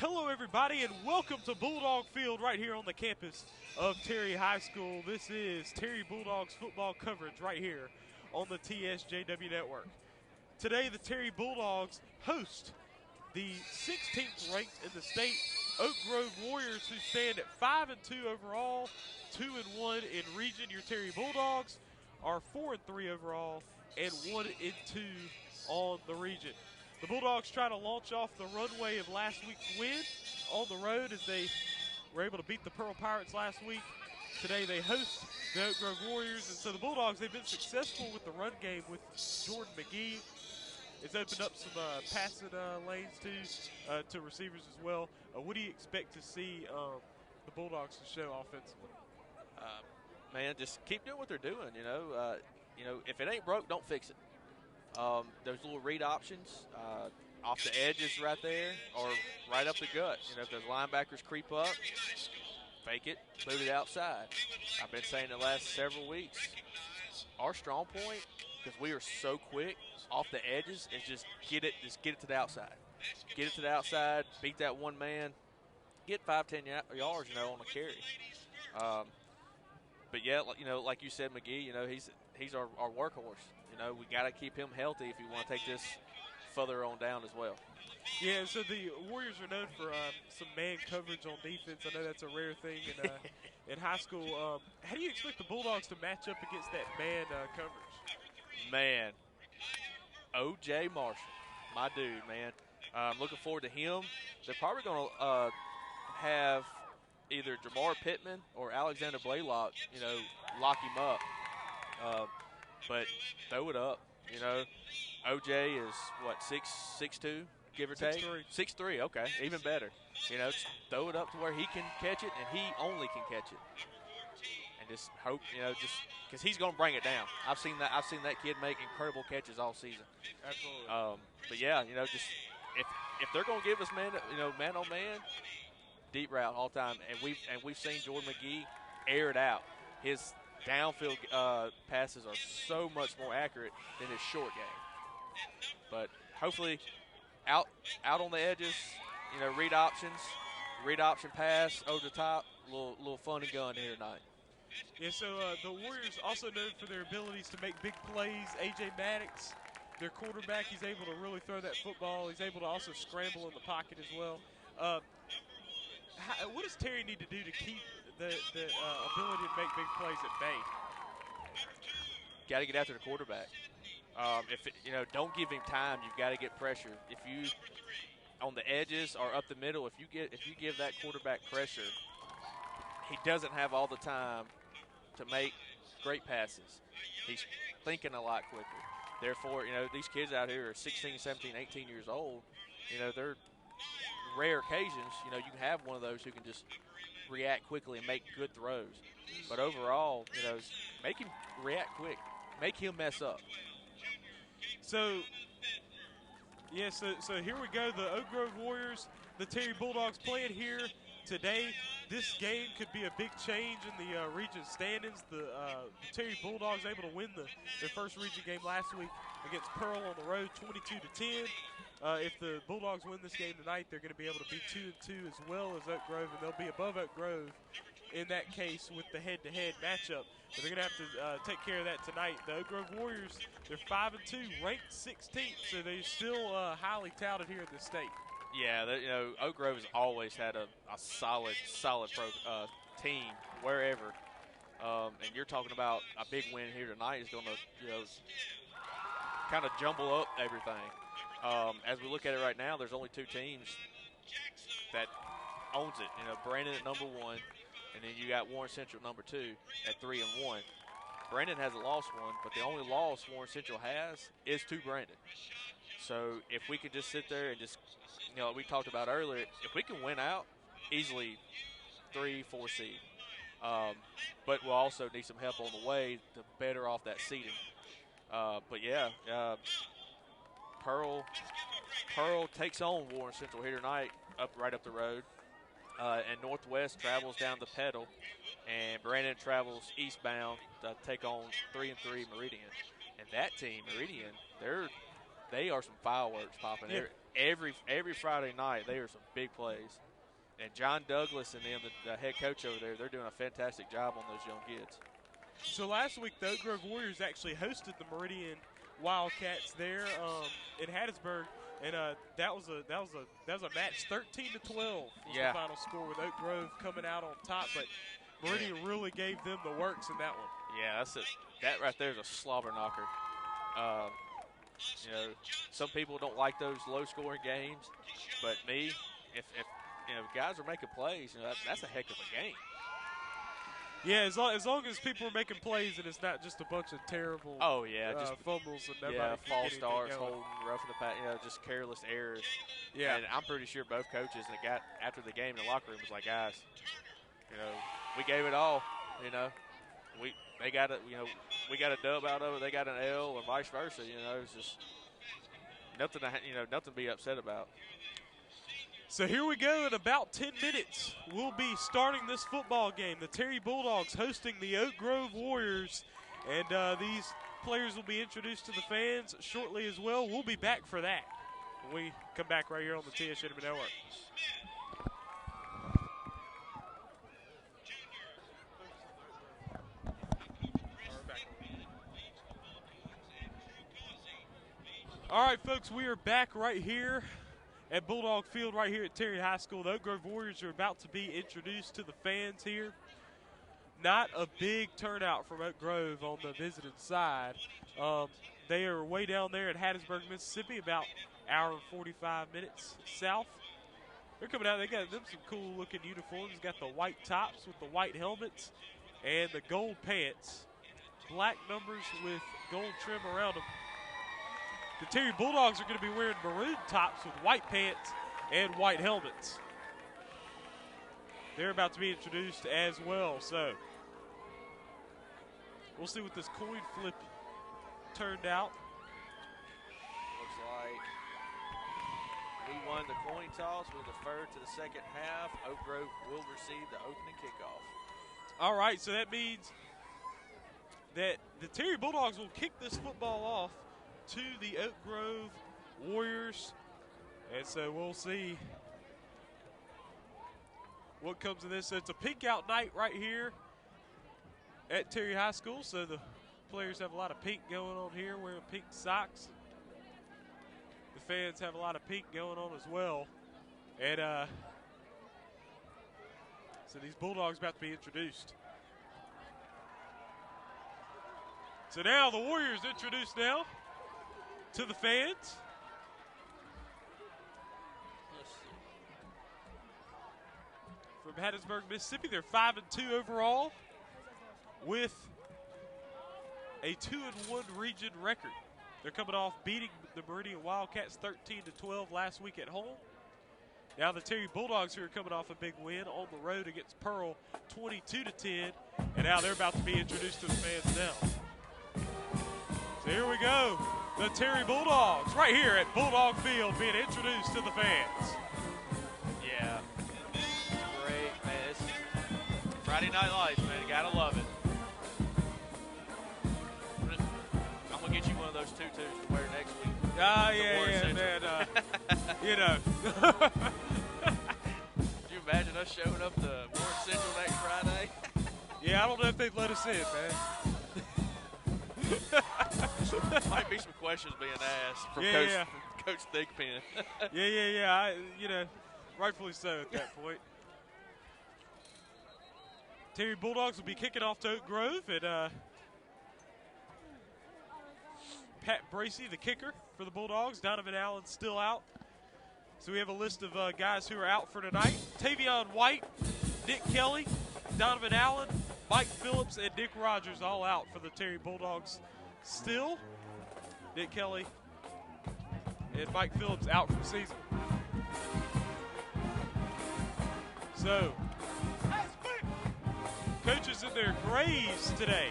Hello, everybody, and welcome to Bulldog Field right here on the campus of Terry High School. This is Terry Bulldogs football coverage right here on the TSJW network. Today, the Terry Bulldogs host the 16th ranked in the state Oak Grove Warriors, who stand at 5-2 overall, 2-1 in region. Your Terry Bulldogs are 4-3 overall and 1-2 on the region. The Bulldogs try to launch off the runway of last week's win on the road as they were able to beat the Pearl Pirates last week. Today they host the Oak Grove Warriors, and so the Bulldogs, they've been successful with the run game with Jordan McGee. It's opened up some passing lanes to receivers as well. What do you expect to see the Bulldogs to show offensively? Man, just keep doing what they're doing. If it ain't broke, don't fix it. Those little read options off the edges right there or right up the gut. If those linebackers creep up, fake it, boot it outside. I've been saying the last several weeks, our strong point, because we are so quick off the edges, is just get it to the outside. Get it to the outside, beat that one man, get 5-10 yards, on a carry. But yeah, like you said, McGee, he's our workhorse. We got to keep him healthy if we want to take this further on down as well. Yeah, so the Warriors are known for some man coverage on defense. I know that's a rare thing in high school. How do you expect the Bulldogs to match up against that man coverage? Man, O.J. Marshall, my dude, man. I'm looking forward to him. They're probably going to have either Jamar Pittman or Alexander Blaylock, lock him up. But throw it up, OJ is, 6'2", give or take? 6'3", okay, even better. Just throw it up to where he can catch it, and he only can catch it. And just hope, just because he's going to bring it down. I've seen that kid make incredible catches all season. Absolutely. But yeah, just if they're going to give us man on man, deep route all the time, and we've seen Jordan McGee air it out. His downfield passes are so much more accurate than his short game. But hopefully out on the edges, read option pass over the top, little fun and gun here tonight. Yeah, so the Warriors also known for their abilities to make big plays. A.J. Maddox, their quarterback, he's able to really throw that football. He's able to also scramble in the pocket as well. What does Terry need to do to keep the ability to make big plays at bay? Got to get after the quarterback. Don't give him time. You've got to get pressure. If you on the edges or up the middle, if you give that quarterback pressure, he doesn't have all the time to make great passes. He's thinking a lot quicker. Therefore, these kids out here are 16, 17, 18 years old. They're rare occasions, you have one of those who can just react quickly and make good throws. But overall, make him react quick. Make him mess up. So here we go. The Oak Grove Warriors, the Terry Bulldogs playing here today. This game could be a big change in the region standings. The Terry Bulldogs able to win their first region game last week against Pearl on the road, 22-10. If the Bulldogs win this game tonight, they're going to be able to be 2-2 as well as Oak Grove, and they'll be above Oak Grove in that case with the head-to-head matchup. But they're going to have to take care of that tonight. The Oak Grove Warriors, they're 5-2, ranked 16th, so they're still highly touted here in the state. Yeah, Oak Grove has always had a solid pro team wherever. And you're talking about a big win here tonight is going to, kind of jumble up everything. As we look at it right now, there's only two teams that owns it. Brandon at number 1, and then you got Warren Central number 2 at 3-1. Brandon hasn't lost one, but the only loss Warren Central has is to Brandon. So if we could just sit there and just, we talked about earlier, if we can win out, easily 3-4 seed. But we'll also need some help on the way to better off that seeding. But yeah, Pearl takes on Warren Central here tonight, right up the road. And Northwest travels down the Pedal, and Brandon travels eastbound to take on 3-3 Meridian. And that team, Meridian, they are some fireworks popping. Yeah. Every Friday night, they are some big plays. And John Douglas and them, the head coach over there, they're doing a fantastic job on those young kids. So last week, the Oak Grove Warriors actually hosted the Meridian Wildcats there in Hattiesburg, and that was a match 13-12 was the final score, with Oak Grove coming out on top. But Meridian really gave them the works in that one. Yeah, that's it. That right there is a slobber knocker. You know, some people don't like those low-scoring games, but me, if you know, guys are making plays, you know, that's a heck of a game. Yeah, as long as people are making plays and it's not just a bunch of terrible just fumbles and nobody false starts, holding, roughing the pass, you know, just careless errors. Yeah, and I'm pretty sure both coaches that got after the game in the locker room was like, guys, you know, we gave it all. You know, they got we got a dub out of it. They got an L, or vice versa. You know, it's just nothing to be upset about. So here we go. In about 10 minutes, we'll be starting this football game. The Terry Bulldogs hosting the Oak Grove Warriors. And these players will be introduced to the fans shortly as well. We'll be back for that when we come back right here on the TSJW Network. All right, folks, we are back right here at Bulldog Field, right here at Terry High School. The Oak Grove Warriors are about to be introduced to the fans here. Not a big turnout from Oak Grove on the visiting side. They are way down there at Hattiesburg, Mississippi, about an hour and 45 minutes south. They're coming out. They got them some cool-looking uniforms. Got the white tops with the white helmets and the gold pants. Black numbers with gold trim around them. The Terry Bulldogs are going to be wearing maroon tops with white pants and white helmets. They're about to be introduced as well. So we'll see what this coin flip turned out. Looks like we won the coin toss. We defer to the second half. Oak Grove will receive the opening kickoff. All right, so that means that the Terry Bulldogs will kick this football off to the Oak Grove Warriors. And so we'll see what comes of this. So it's a pink out night right here at Terry High School. So the players have a lot of pink going on here, wearing pink socks. The fans have a lot of pink going on as well. And so these Bulldogs about to be introduced. So now the Warriors introduced now to the fans. From Hattiesburg, Mississippi, they're 5-2 overall with a 2-1 region record. They're coming off beating the Meridian Wildcats 13-12 last week at home. Now the Terry Bulldogs here are coming off a big win on the road against Pearl, 22-10, and now they're about to be introduced to the fans now. So here we go. The Terry Bulldogs right here at Bulldog Field being introduced to the fans. Yeah. Great, man. It's Friday Night Lights, man. You gotta love it. I'm gonna get you one of those tutus to wear next week. Yeah, man. You know. Could you imagine us showing up to Warren Central next Friday? Yeah, I don't know if they'd let us in, man. Might be some questions being asked from Coach Thigpen. Yeah. Rightfully so at that point. Terry Bulldogs will be kicking off to Oak Grove, and Pat Bracey, the kicker for the Bulldogs. Donovan Allen still out. So we have a list of guys who are out for tonight. Tavion White, Nick Kelly, Donovan Allen, Mike Phillips, and Nick Rogers all out for the Terry Bulldogs still. Nick Kelly and Mike Phillips out for the season. So, coaches in their grays today.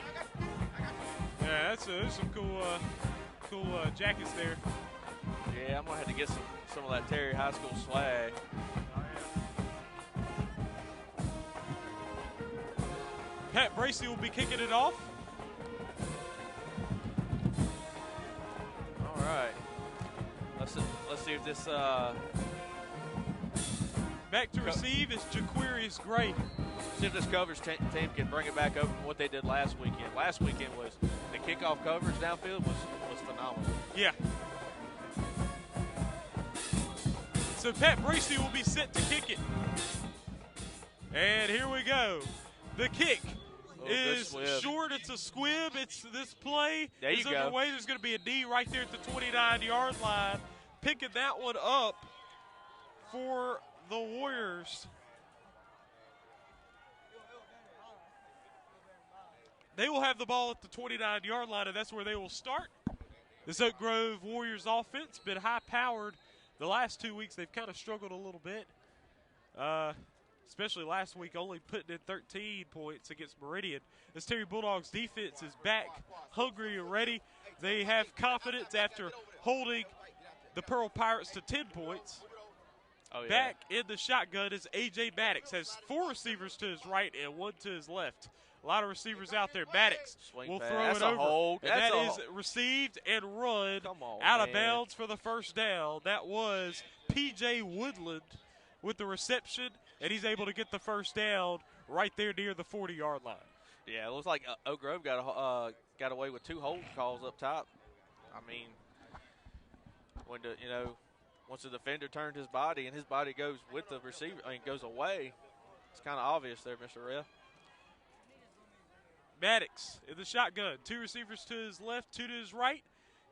Yeah, there's some cool jackets there. Yeah, I'm gonna have to get some of that Terry High School swag. Pat Bracey will be kicking it off. All right. Let's see if this. Back to receive is Jaquarius Gray. See if this coverage team can bring it back up from what they did last weekend. Last weekend was the kickoff coverage downfield was phenomenal. Yeah. So Pat Bracey will be set to kick it. And here we go. The kick is short. It's a squib. It's this play is underway. There's going to be a D right there at the 29-yard line. Picking that one up for the Warriors. They will have the ball at the 29-yard line, and that's where they will start. This Oak Grove Warriors offense been high-powered. The last 2 weeks they've kind of struggled a little bit, especially last week only putting in 13 points against Meridian. This Terry Bulldogs defense is back, hungry and ready. They have confidence after holding the Pearl Pirates to 10 points. Oh, yeah. Back in the shotgun is A.J. Maddox. Has 4 receivers to his right and 1 to his left. A lot of receivers out there. Maddox will throw it over. And that is received and run out of bounds for the first down. That was P.J. Woodland with the reception, and he's able to get the first down right there near the 40-yard line. Yeah, it looks like Oak Grove got away with 2 holding calls up top. I mean, once the defender turned his body and his body goes with the receiver, goes away, it's kind of obvious there, Mr. Ref. Maddox in the shotgun. 2 receivers to his left, 2 to his right.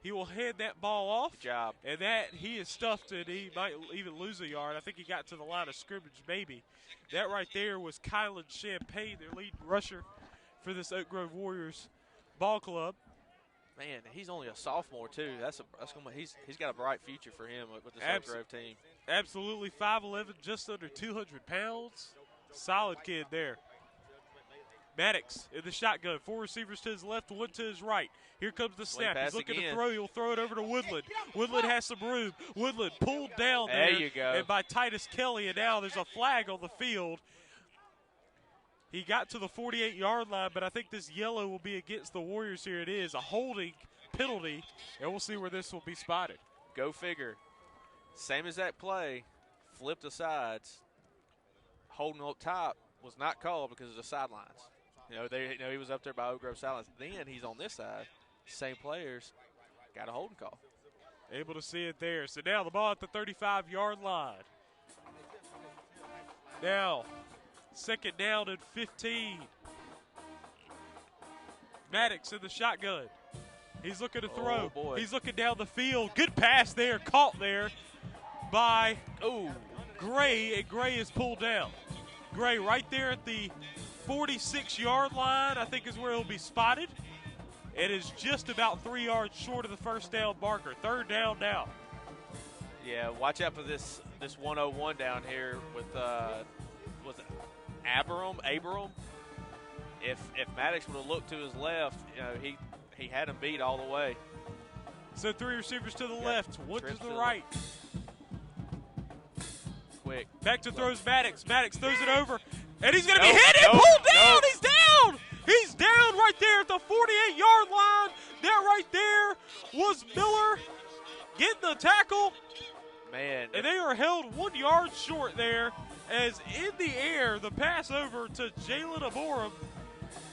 He will hand that ball off. Good job. And that he is stuffed and he might even lose a yard. I think he got to the line of scrimmage maybe. That right there was Kylan Champagne, their lead rusher for this Oak Grove Warriors ball club. Man, he's only a sophomore too. He's got a bright future for him with this Oak Grove team. Absolutely, 5'11", just under 200 pounds. Solid kid there. Maddox in the shotgun. 4 receivers to his left, 1 to his right. Here comes the snap. He's looking to throw. He'll throw it over to Woodland. Woodland has some room. Woodland pulled down there. There you go. And by Titus Kelly, and now there's a flag on the field. He got to the 48-yard line, but I think this yellow will be against the Warriors here. It is a holding penalty, and we'll see where this will be spotted. Go figure. Same as that play, flip the sides. Holding up top was not called because of the sidelines. He was up there by Oak Grove sidelines. Then he's on this side. Same players got a holding call. Able to see it there. So now the ball at the 35-yard line. Now, second down and 15. Maddox in the shotgun. He's looking to throw. Oh, boy. He's looking down the field. Good pass there. Caught there by Gray, and Gray is pulled down. Gray right there at the 46-yard line, I think is where he'll be spotted. It is just about 3 yards short of the first down marker. Third down now. Yeah, watch out for this 101 down here with was it Abram? If Maddox would have looked to his left, he had him beat all the way. So 3 receivers to the left, 1 to the right. Quick. Back to throws Maddox. Maddox throws it over, and he's going to be hit and pulled down. He's down. He's down right there at the 48-yard line. That right there was Miller getting the tackle. Man. And they are held 1 yard short there as in the air, the pass over to Jalen Aboram.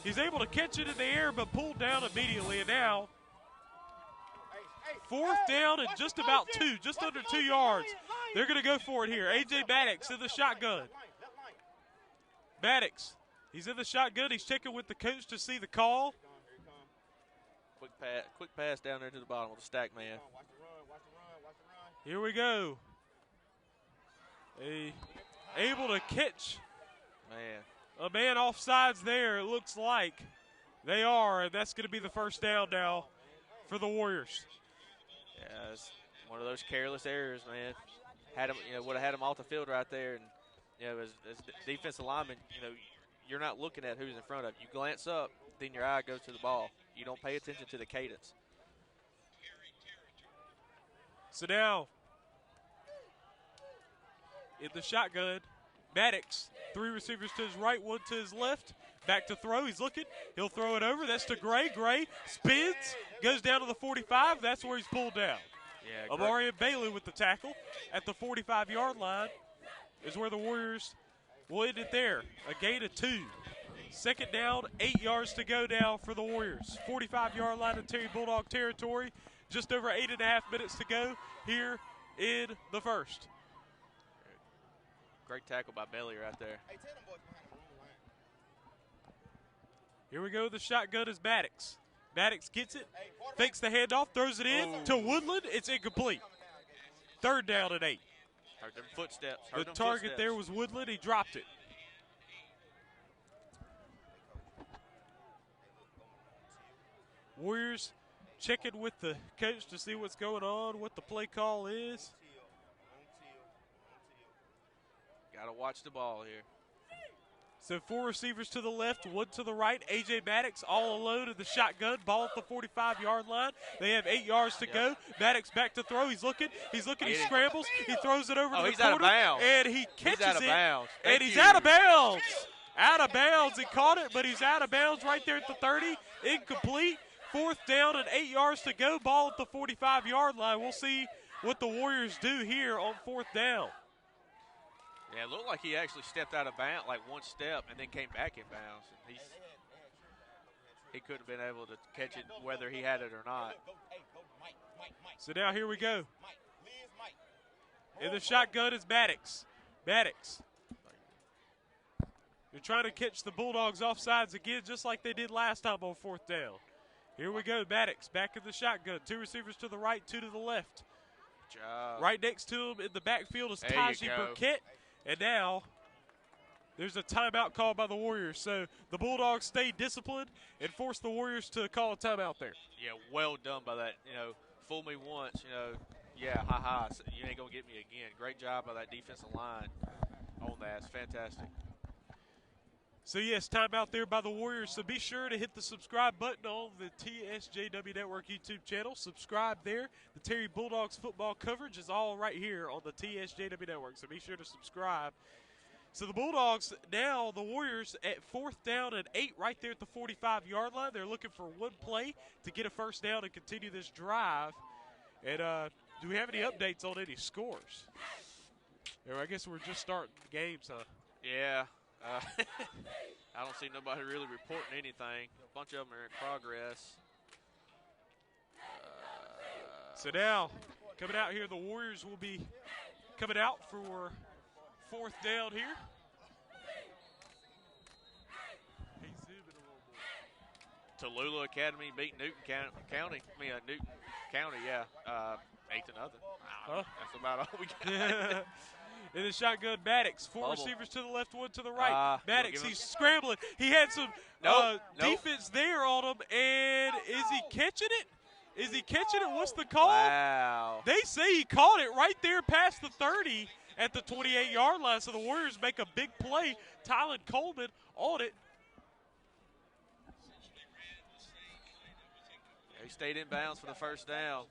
He's able to catch it in the air but pulled down immediately. And now, 4th down and just about 2, just under 2 yards. They're going to go for it here. A.J. Maddox in the shotgun. Maddox, he's in the shotgun. He's checking with the coach to see the call. Quick pass down there to the bottom with the stack man. Here we go. Able to catch a man offsides there, it looks like. They are, and that's going to be the first down now for the Warriors. Yeah, it's one of those careless errors, man. Would have had him off the field right there. And, as defensive lineman, you're not looking at who's in front of you. You glance up, then your eye goes to the ball. You don't pay attention to the cadence. So now, in the shotgun, Maddox, 3 receivers to his right, 1 to his left. Back to throw. He's looking. He'll throw it over. That's to Gray. Gray spins, goes down to the 45. That's where he's pulled down. Yeah, Amari and Bailey with the tackle at the 45-yard line is where the Warriors will end it there. A gain of 2. Second down, 8 yards to go now for the Warriors. 45-yard line in Terry Bulldog territory. Just over 8.5 minutes to go here in the first. Great tackle by Bailey right there. Here we go. The shotgun is Maddox. Maddox gets it, fakes the handoff, throws it in to Woodland. It's incomplete. Third down and 8. Heard them footsteps. The target there was Woodland. He dropped it. Warriors checking with the coach to see what's going on, what the play call is. Got to watch the ball here. So 4 receivers to the left, 1 to the right. A.J. Maddox all alone in the shotgun. Ball at the 45-yard line. They have 8 yards to go. Maddox back to throw. He's looking, he scrambles. He throws it over to the corner. Out of bounds. And he catches out of it. Bounds. And he's out of bounds. Out of bounds. He caught it, but he's out of bounds right there at the 30. Incomplete. 4th down and 8 yards to go. Ball at the 45-yard line. We'll see what the Warriors do here on 4th down. Yeah, it looked like he actually stepped out of bounds, like one step, and then came back in bounds. And he couldn't have been able to catch it whether he had it or not. So now here we go. In the shotgun is Maddox. Maddox. They're trying to catch the Bulldogs offsides again, just like they did last time on 4th down. Here we go. Maddox back in the shotgun. 2 receivers to the right, 2 to the left. Good job. Right next to him in the backfield is Taji Burkett. And now there's a timeout called by the Warriors. So the Bulldogs stay disciplined and force the Warriors to call a timeout there. Yeah, well done by that. You know, fool me once, you know, yeah, ha-ha, so you ain't going to get me again. Great job by that defensive line on that. It's fantastic. So, yes, timeout there by the Warriors. So be sure to hit the subscribe button on the TSJW Network YouTube channel. Subscribe there. The Terry Bulldogs football coverage is all right here on the TSJW Network. So be sure to subscribe. So the Bulldogs now, the Warriors at 4th down and 8 right there at the 45-yard line. They're looking for one play to get a first down and continue this drive. And do we have any updates on any scores? Or I guess we're just starting the games, huh? Yeah. I don't see nobody really reporting anything. A bunch of them are in progress. So now, coming out here, the Warriors will be coming out for 4th down here. Tallulah Academy beat Newton County. Newton County, yeah. 8-0. Huh? That's about all we got. In the shotgun, Maddox. 4 receivers to the left, 1 to the right. Maddox, he's scrambling. He had some defense there on him, and is he catching it? Is he catching it? What's the call? Wow. They say he caught it right there past the 30 at the 28-yard line, so the Warriors make a big play. Tylen Coleman on it. Yeah, he stayed in bounds for the first down.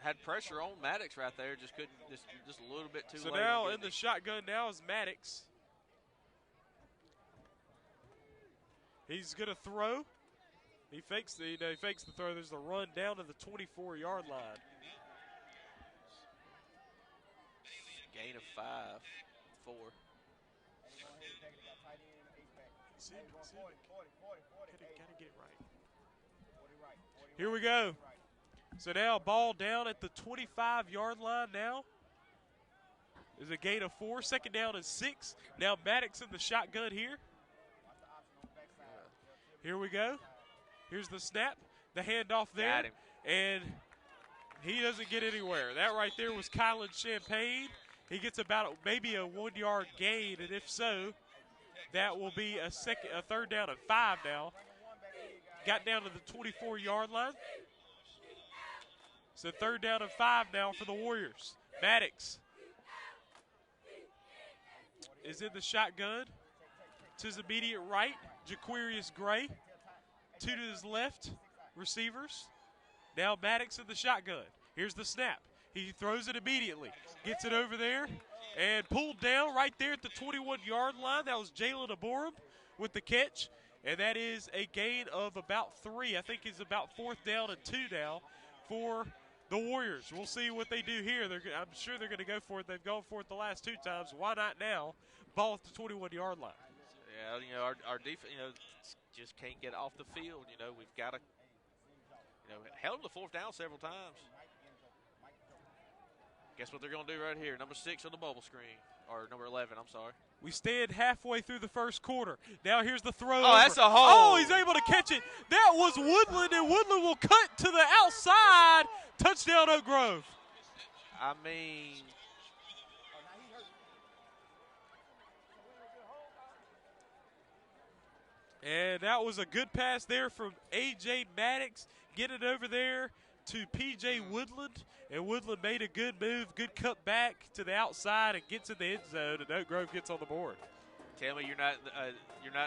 Had pressure on Maddox right there, just couldn't, just a little bit too late. So now in the shotgun now is Maddox. He's gonna throw. He fakes the throw. There's the run down to the 24-yard line. Gain of 5, 4. Gotta get it right. Here we go. So now ball down at the 25-yard line now. There's a gain of 4. Second down and 6. Now Maddox in the shotgun here. Here we go. Here's the snap. The handoff there. Got him. And he doesn't get anywhere. That right there was Kylan Champagne. He gets about maybe a 1-yard gain, and if so, that will be a 3rd down and 5 now. Got down to the 24-yard line. So 3rd down and 5 now for the Warriors. Maddox is in the shotgun. To his immediate right, Jaquarius Gray. 2 to his left, receivers. Now Maddox in the shotgun. Here's the snap. He throws it immediately. Gets it over there and pulled down right there at the 21-yard line. That was Jalen Aboram with the catch. and that is a gain of about 3. I think it's about 4th down and 2 now for the Warriors. We'll see what they do here. I'm sure they're going to go for it. They've gone for it the last 2 times. Why not now? Ball at the 21-yard line. Yeah, our defense, just can't get off the field. We've got to, held them to 4th down several times. Guess what they're going to do right here? Number 6 on the bubble screen, or number 11, I'm sorry. We stand halfway through the first quarter. Now here's the throw. Oh, that's a hole. Oh, he's able to catch it. That was Woodland, and Woodland will cut to the outside. Touchdown, Oak Grove. I mean, and that was a good pass there from A.J. Maddox. Get it over there to P.J. Woodland, and Woodland made a good move, good cut back to the outside and gets in the end zone, and Oak Grove gets on the board. Tell me you're not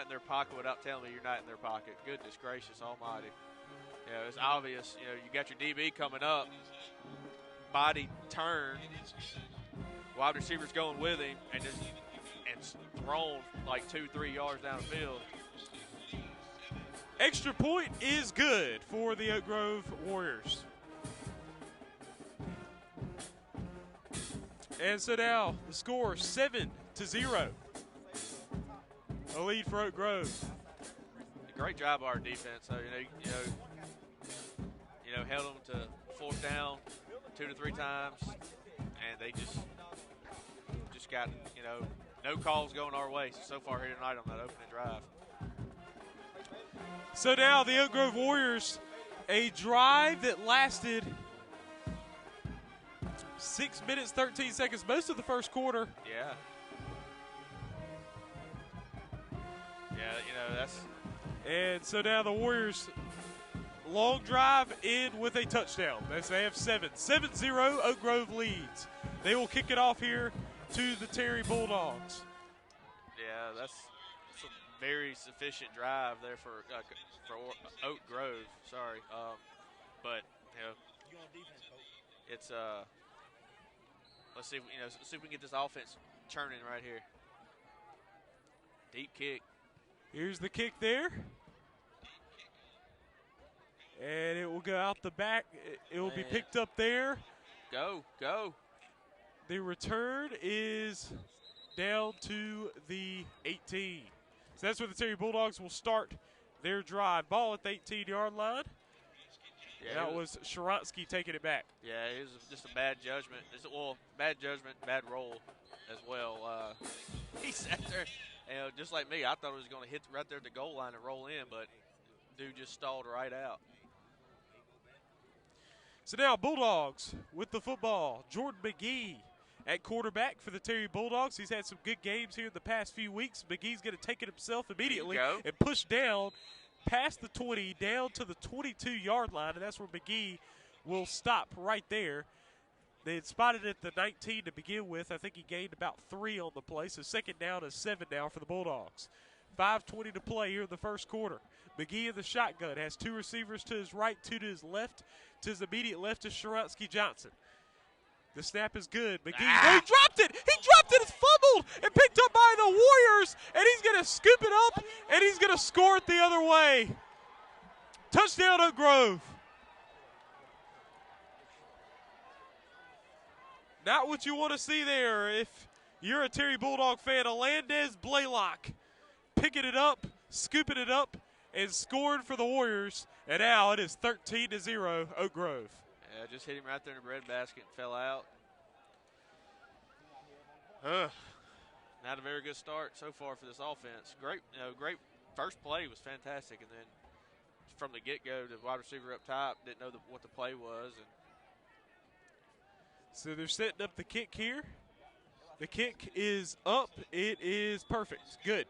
in their pocket without telling me you're not in their pocket. Goodness gracious almighty. It's obvious. You got your DB coming up, body turn, wide receivers going with him, and thrown like 2-3 yards down the field. Extra point is good for the Oak Grove Warriors. And so now the score 7-0. A lead for Oak Grove. Great job by our defense. So, held them to 4th down 2 to 3 times, and they just got, no calls going our way so far here tonight on that opening drive. So now the Oak Grove Warriors, a drive that lasted 6 minutes, 13 seconds, most of the first quarter. Yeah. Yeah, that's. And so now the Warriors, long drive in with a touchdown. They have 7. 7-0, Oak Grove leads. They will kick it off here to the Terry Bulldogs. Yeah, that's a very sufficient drive there for Oak Grove. Sorry, but it's let's see if we can get this offense churning right here. Deep kick. Here's the kick there. And it will go out the back. It will be picked up there. Go. The return is down to the 18. So that's where the Terry Bulldogs will start their drive. Ball at the 18-yard line. Yeah, that was Sharansky taking it back. Yeah, it was just a bad judgment. Bad judgment, bad roll as well. He sat there, and just like me, I thought it was going to hit right there at the goal line and roll in, but dude just stalled right out. So now Bulldogs with the football. Jordan McGee at quarterback for the Terry Bulldogs. He's had some good games here in the past few weeks. McGee's going to take it himself immediately and push down past the 20, down to the 22-yard line, and that's where McGee will stop right there. They had spotted at the 19 to begin with. I think he gained about 3 on the play, so 2nd down is 7 now for the Bulldogs. 5:20 to play here in the first quarter. McGee in the shotgun has 2 receivers to his right, 2 to his left. To his immediate left is Sharansky Johnson. The snap is good. McGee, he dropped it. He dropped it. It's fumbled and picked up by the Warriors, and he's going to scoop it up, and he's going to score it the other way. Touchdown, Oak Grove. Not what you want to see there if you're a Terry Bulldog fan. Alandez Blaylock picking it up, scooping it up, and scoring for the Warriors. And now it is 13-0, Oak Grove. Yeah, just hit him right there in the breadbasket and fell out. Not a very good start so far for this offense. Great first play was fantastic, and then from the get-go, the wide receiver up top didn't know what the play was. So they're setting up the kick here. The kick is up. It is perfect. Good.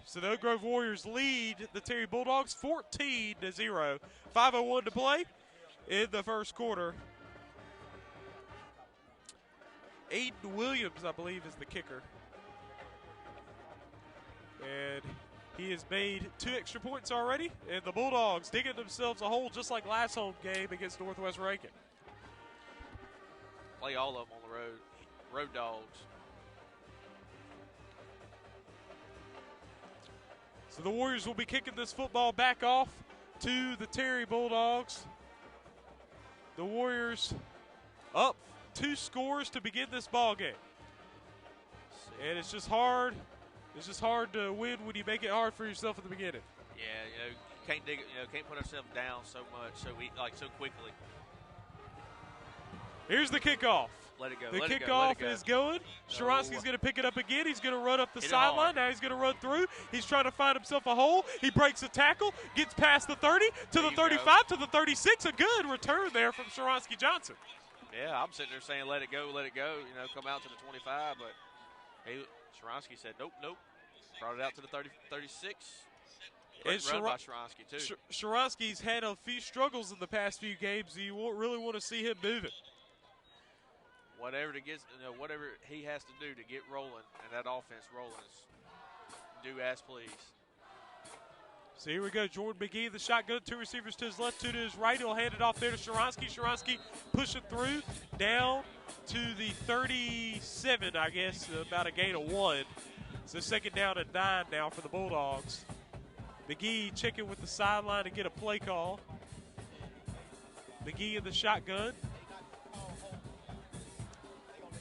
So the Oak Grove Warriors lead the Terry Bulldogs 14-0. 5:01 to play in the first quarter. Aiden Williams, I believe, is the kicker. And he has made 2 extra points already. And the Bulldogs digging themselves a hole just like last home game against Northwest Rankin. Play all of them on the road. Road Dogs. So the Warriors will be kicking this football back off to the Terry Bulldogs. The Warriors up 2 scores to begin this ball game. And it's just hard. It's just hard to win when you make it hard for yourself at the beginning. Yeah, can't put ourselves down so much, so quickly. Here's the kickoff. Let it go. The let kickoff it go. is going. Sharonski's going to pick it up again. He's going to run up the sideline. Now he's going to run through. He's trying to find himself a hole. He breaks a tackle, gets past the 30, to the 35, to the 36. A good return there from Sharonsky Johnson. Yeah, I'm sitting there saying, let it go. Come out to the 25. But Sharonsky said, nope. Brought it out to the 36. Great run by Sharonsky, too. Sharonsky's had a few struggles in the past few games. You won't really want to see him moving. Whatever he has to do to get rolling and that offense rolling, do as please. So here we go. Jordan McGee, the shotgun, 2 receivers to his left, 2 to his right. He'll hand it off there to Sharonsky. Sharonsky pushing through down to the 37, I guess, about a gain of 1. So 2nd down and 9 now for the Bulldogs. McGee checking with the sideline to get a play call. McGee in the shotgun.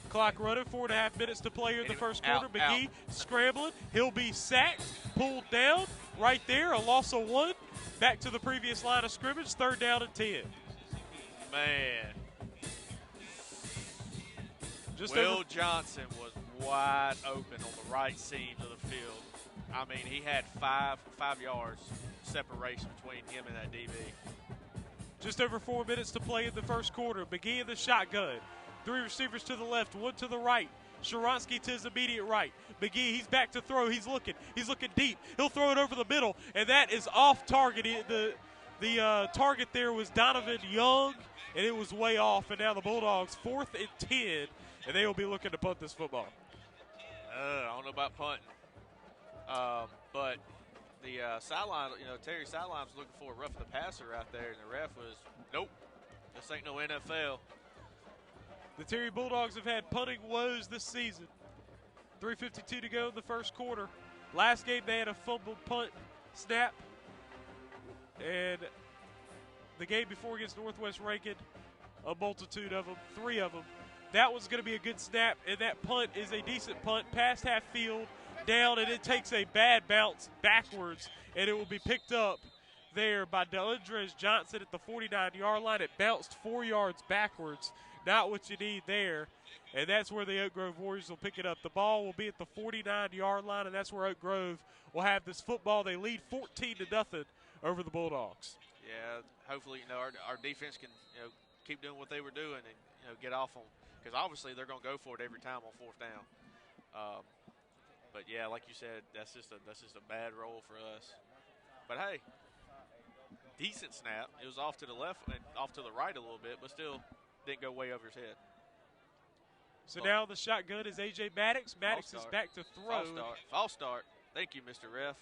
Clock running, 4.5 minutes to play here in the first quarter. McGee scrambling. He'll be sacked, pulled down right there, a loss of 1. Back to the previous line of scrimmage, 3rd down and 10. Man. Will Johnson was wide open on the right seam of the field. I mean, he had 5 yards separation between him and that DB. Just over 4 minutes to play in the first quarter. McGee in the shotgun. 3 receivers to the left, 1 to the right. Sharonsky to his immediate right. McGee, he's back to throw. He's looking deep. He'll throw it over the middle, and that is off target. The target there was Donovan Young, and it was way off. And now the Bulldogs 4th and 10, and they will be looking to punt this football. I don't know about punting. But the sideline, Terry sideline was looking for a rough the passer out there, and the ref was, nope, this ain't no NFL. The Terry Bulldogs have had punting woes this season. 3:52 to go in the first quarter. Last game they had a fumbled punt snap. And the game before against Northwest Rankin, a multitude of them, 3 of them. That was going to be a good snap, and that punt is a decent punt, past half field, down, and it takes a bad bounce backwards, and it will be picked up there by DeAndres Johnson at the 49-yard line. It bounced 4 yards backwards. Not what you need there, and that's where the Oak Grove Warriors will pick it up. The ball will be at the 49-yard line, and that's where Oak Grove will have this football. They lead 14-0 over the Bulldogs. Yeah, hopefully, our defense can, keep doing what they were doing and, get off them, because obviously they're going to go for it every time on 4th down. But yeah, like you said, that's just a bad roll for us. But hey, decent snap. It was off to the left and off to the right a little bit, but still didn't go way over his head. So now the shotgun is A.J. Maddox. Maddox is back to throw. False start. Thank you, Mr. Ref.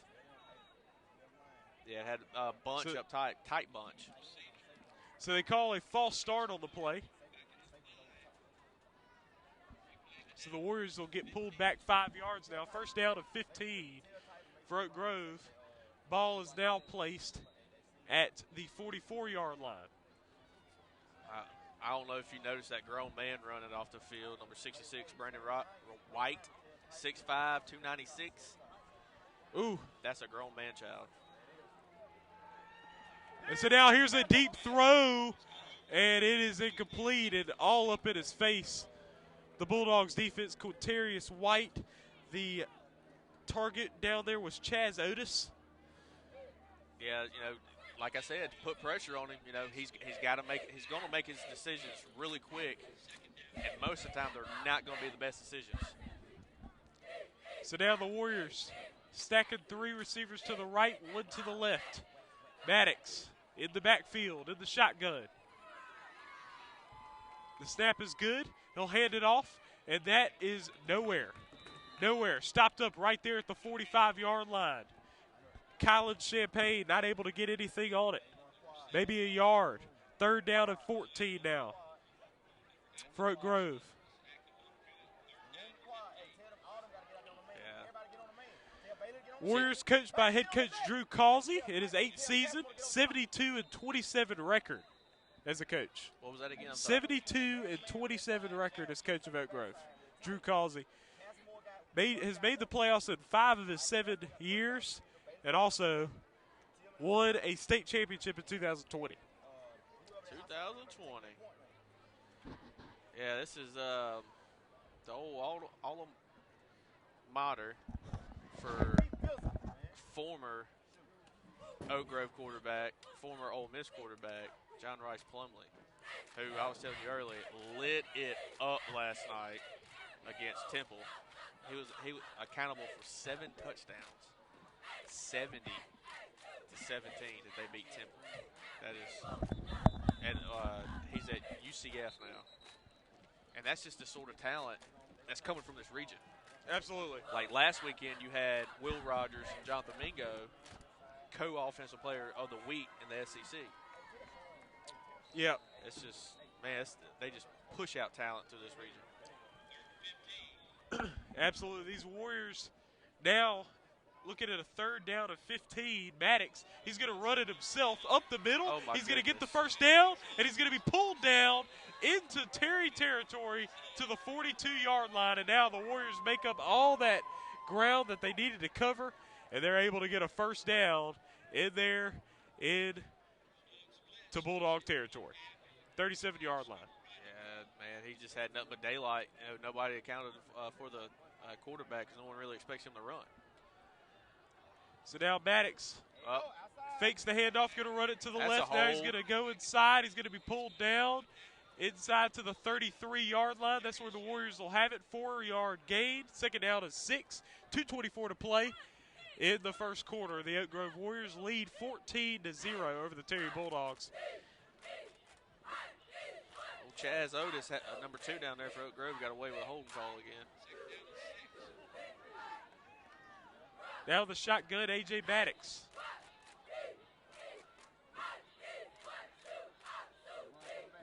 Yeah, it had a bunch up tight bunch. So they call a false start on the play. So the Warriors will get pulled back 5 yards now. 1st down and 15 for Oak Grove. Ball is now placed at the 44-yard line. I don't know if you noticed that grown man running off the field, number 66, Brandon White, 6'5", 296. Ooh. That's a grown man child. And so now here's a deep throw, and it is incomplete and all up in his face. The Bulldogs defense, Quintarius White. The target down there was Chaz Otis. Yeah, like I said, to put pressure on him, he's going to make his decisions really quick, and most of the time they're not going to be the best decisions. So now the Warriors stacking 3 receivers to the right, 1 to the left. Maddox in the backfield, in the shotgun. The snap is good. He'll hand it off, and that is nowhere. Stopped up right there at the 45-yard line. Kylan Champagne not able to get anything on it. Maybe a yard. 3rd down and 14 now for Oak Grove. Warriors coached by head coach Drew Causey. It is 8th season, 72-27 record as a coach. What was that again? 72-27 record as coach of Oak Grove. Drew Causey has made the playoffs in 5 of his 7 years, and also won a state championship in 2020. 2020. Yeah, this is the old alma mater for former Oak Grove quarterback, former Ole Miss quarterback, John Rice Plumlee, who I was telling you earlier lit it up last night against Temple. He was accountable for 7 touchdowns, 70-17 that they beat Temple. That is, and he's at UCF now, and that's just the sort of talent that's coming from this region. Absolutely. Like last weekend, you had Will Rogers and Jonathan Mingo, co-offensive player of the week in the SEC. Yeah, it's just, man, they just push out talent to this region. Absolutely. These Warriors now looking at a 3rd down and 15. Maddox, he's going to run it himself up the middle. Oh he's going to get the first down, and he's going to be pulled down into Terry territory to the 42-yard line. And now the Warriors make up all that ground that they needed to cover, and they're able to get a first down in there into Bulldog territory. 37-yard line. Man, he just had nothing but daylight. Nobody accounted for the quarterback because no one really expects him to run. So now Maddox fakes the handoff, going to run it to the left. Now he's going to go inside. He's going to be pulled down inside to the 33-yard line. That's where the Warriors will have it. 4-yard gain. 2nd down and 6. 2:24 to play in the first quarter. The Oak Grove Warriors lead 14-0 over the Terry Bulldogs. Chaz Otis, number 2 down there for Oak Grove, got away with a holding call again. Now the shotgun, A.J. Maddox.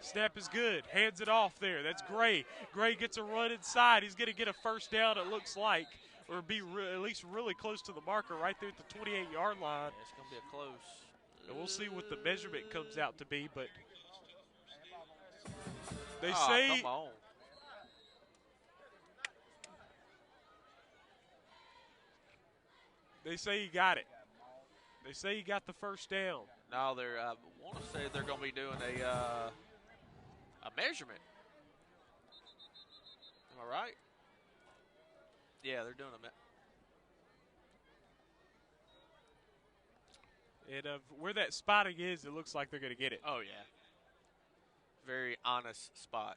Snap is good. Hands it off there. That's Gray. Gray gets a run inside. He's going to get a first down, it looks like, or be at least really close to the marker right there at the 28-yard line. Yeah, it's going to be a close. And we'll see what the measurement comes out to be, but they say he got it. They say he got the first down. No, they're. I want to say they're going to be doing a measurement. Am I right? Yeah, they're doing a. And where that spotting is, it looks like they're going to get it. Oh yeah. Very honest spot.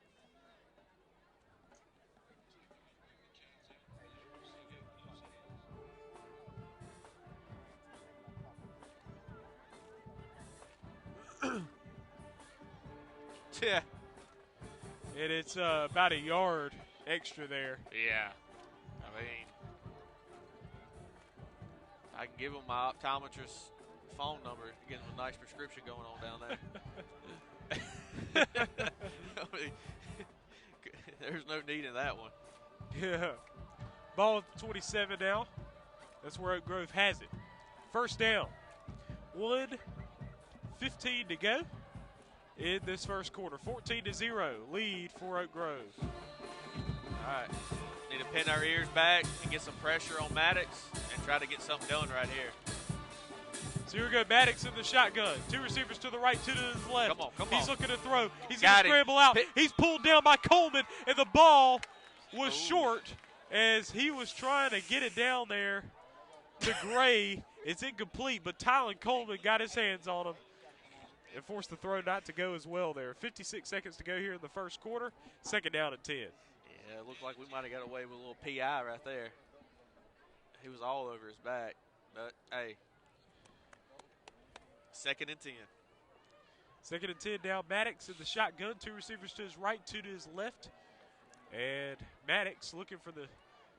Yeah. And it's about a yard extra there. Yeah. I mean, I can give them my optometrist's phone number to get them a nice prescription going on down there. I mean, there's no need in that one. Yeah. Ball at the 27 now. That's where Oak Grove has it. First down. 1:15 to go in this first quarter. 14-0 lead for Oak Grove. All right. Need to pin our ears back and get some pressure on Maddox and try to get something done right here. So here we go, Maddox in the shotgun. 2 receivers to the right, 2 to his left. Come on. He's looking to throw. He's going to scramble out. He's pulled down by Coleman, and the ball was short as he was trying to get it down there to Gray. It's incomplete, but Tylen Coleman got his hands on him and forced the throw not to go as well there. 56 seconds to go here in the first quarter. 2nd down and 10. Yeah, it looked like we might have got away with a little PI right there. He was all over his back, but hey. 2nd and 10. 2nd and 10 now. Maddox in the shotgun. 2 receivers to his right, 2 to his left. And Maddox looking for the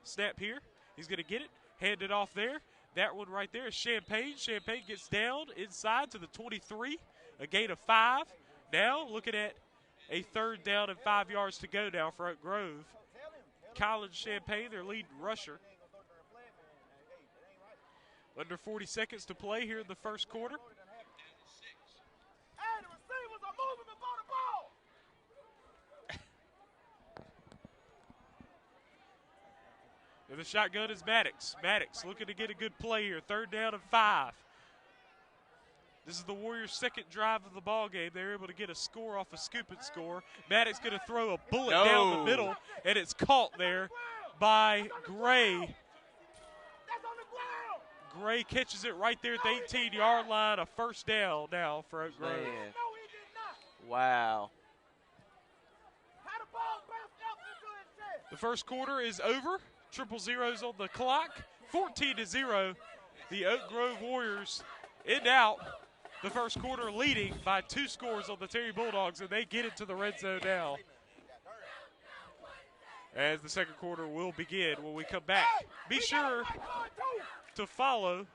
snap here. He's going to get it. Hand it off there. That one right there is Champagne. Champagne gets down inside to the 23. A gain of 5. Now looking at a 3rd down and 5 yards to go now for Oak Grove. Colin Champagne, their lead rusher. Under 40 seconds to play here in the first quarter. Hey, the receivers are moving before the ball. And the shotgun is Maddox. Maddox looking to get a good play here. 3rd down and 5. This is the Warriors' second drive of the ball game. They're able to get a score off a scoop and score. Maddox going to throw a bullet down the middle, and it's caught there by Gray. That's on the ground. Gray catches it right there at the 18-yard line. A first down now for Oak Grove. Man. No, he did not. Wow. How the ball bounced out into his chest. The first quarter is over. Triple zeros on the clock. 14-0. The Oak Grove Warriors end out the first quarter leading by 2 scores on the Terry Bulldogs, and they get into the red zone now. As the second quarter will begin when we come back. Be sure to follow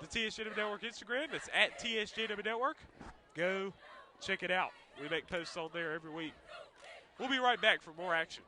the TSJW Network Instagram. It's at TSJW Network. Go check it out. We make posts on there every week. We'll be right back for more action.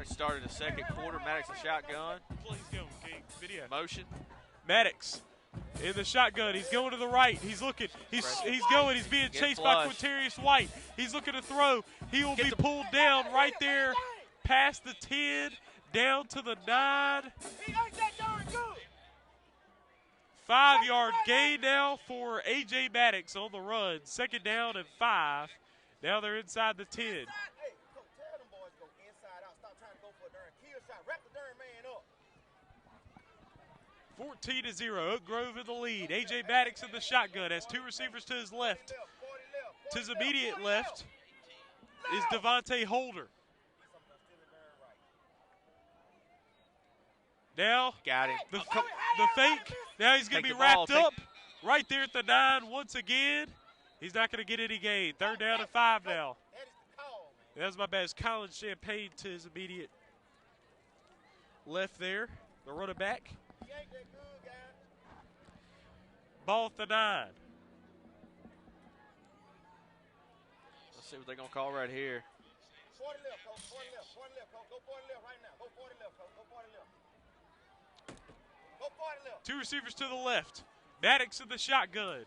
Started the second quarter. Maddox a shotgun. Please go, King. Video. Motion. Maddox in the shotgun. He's going to the right. He's looking. He's going. He's being chased by Quintarius White. He's looking to throw. He will be pulled down right there past the 10, down to the 9. He ain't that darn good. 5-yard gain now for A.J. Maddox on the run. 2nd down and 5. Now they're inside the 10. Hey, go tell them boys go inside out. Stop trying to go for a darn kill shot. Wrap the darn man up. 14-0. Oak Grove in the lead. A.J. Maddox in the shotgun has 2 receivers to his left. To his immediate left is Devontae Holder. Now, got him. The fake. Now he's going to be wrapped up right there at the 9 once again. He's not going to get any gain. 3rd down and 5 now. That was my bad. It's Colin Champagne to his immediate left there. The running back. Ball at the 9. Let's see what they're going to call right here. 40 left, coach. 40 left. 40 left, coach. Go 40 left right now. Go 40 left, coach. Go 40 left. Go 40 left. 2 receivers to the left. Maddox in the shotgun.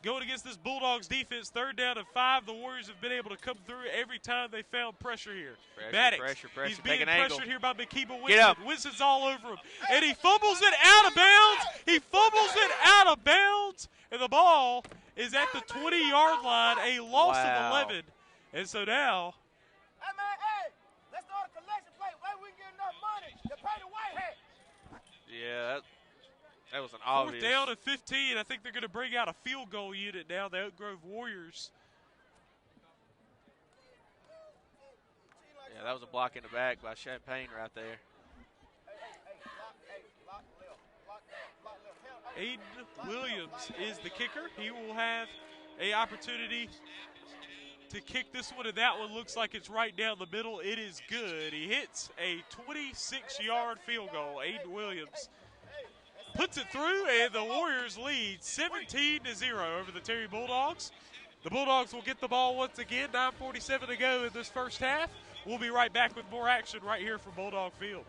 Going against this Bulldogs defense, 3rd down and 5. The Warriors have been able to come through every time they found pressure here. Maddox, he's being pressured here by McKeeba Winston. Winston's all over him. And he fumbles it out of bounds. He fumbles it out of bounds. And the ball is at the 20-yard line, a loss of 11. And so now. Hey, man, hey, let's start a collection plate. Where we can get enough money to pay the white hat. Yeah, that was an obvious. 4th down and 15. I think they're going to bring out a field goal unit now, the Oak Grove Warriors. Yeah, that was a block in the back by Champagne right there. Aiden Williams is the kicker. He will have an opportunity to kick this one, and that one looks like it's right down the middle. It is good. He hits a 26-yard field goal. Aiden Williams puts it through, and the Warriors lead 17-0 over the Terry Bulldogs. The Bulldogs will get the ball once again. 9:47 to go in this first half. We'll be right back with more action right here from Bulldog Field.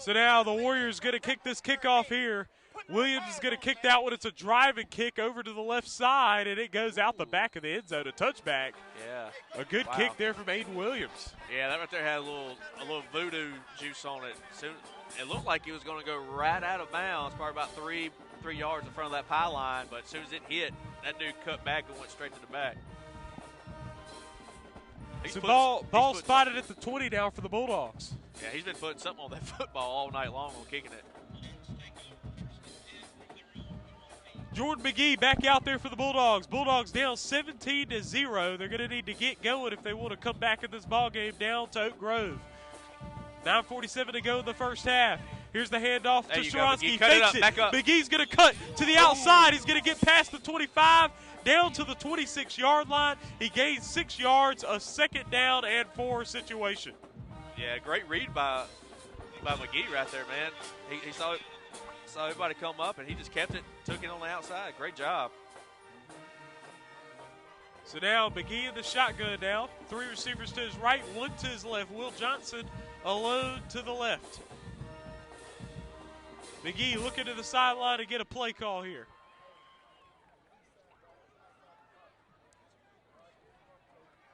So now the Warriors going to kick this kickoff here. Williams is going to kick that one. It's a driving kick over to the left side, and it goes out the back of the end zone, a touchback. Yeah. A good kick there from Aiden Williams. Yeah, that right there had a little voodoo juice on it. Soon, it looked like it was going to go right out of bounds, probably about three yards in front of that pylon, but as soon as it hit, that dude cut back and went straight to the back. So ball spotted at the 20 now for the Bulldogs. Yeah, he's been putting something on that football all night long on kicking it. Jordan McGee back out there for the Bulldogs. Bulldogs down 17-0. They're going to need to get going if they want to come back in this ball game down to Oak Grove. 9:47 to go in the first half. Here's the handoff to Sharansky. Fakes it. McGee's going to cut to the outside. He's going to get past the 25, down to the 26-yard line. He gains 6 yards, a second down and 4 situation. Yeah, great read by McGee right there, man. He saw everybody come up, and he just kept it, took it on the outside. Great job. So now McGee in the shotgun now. 3 receivers to his right, 1 to his left. Will Johnson alone to the left. McGee looking to the sideline to get a play call here.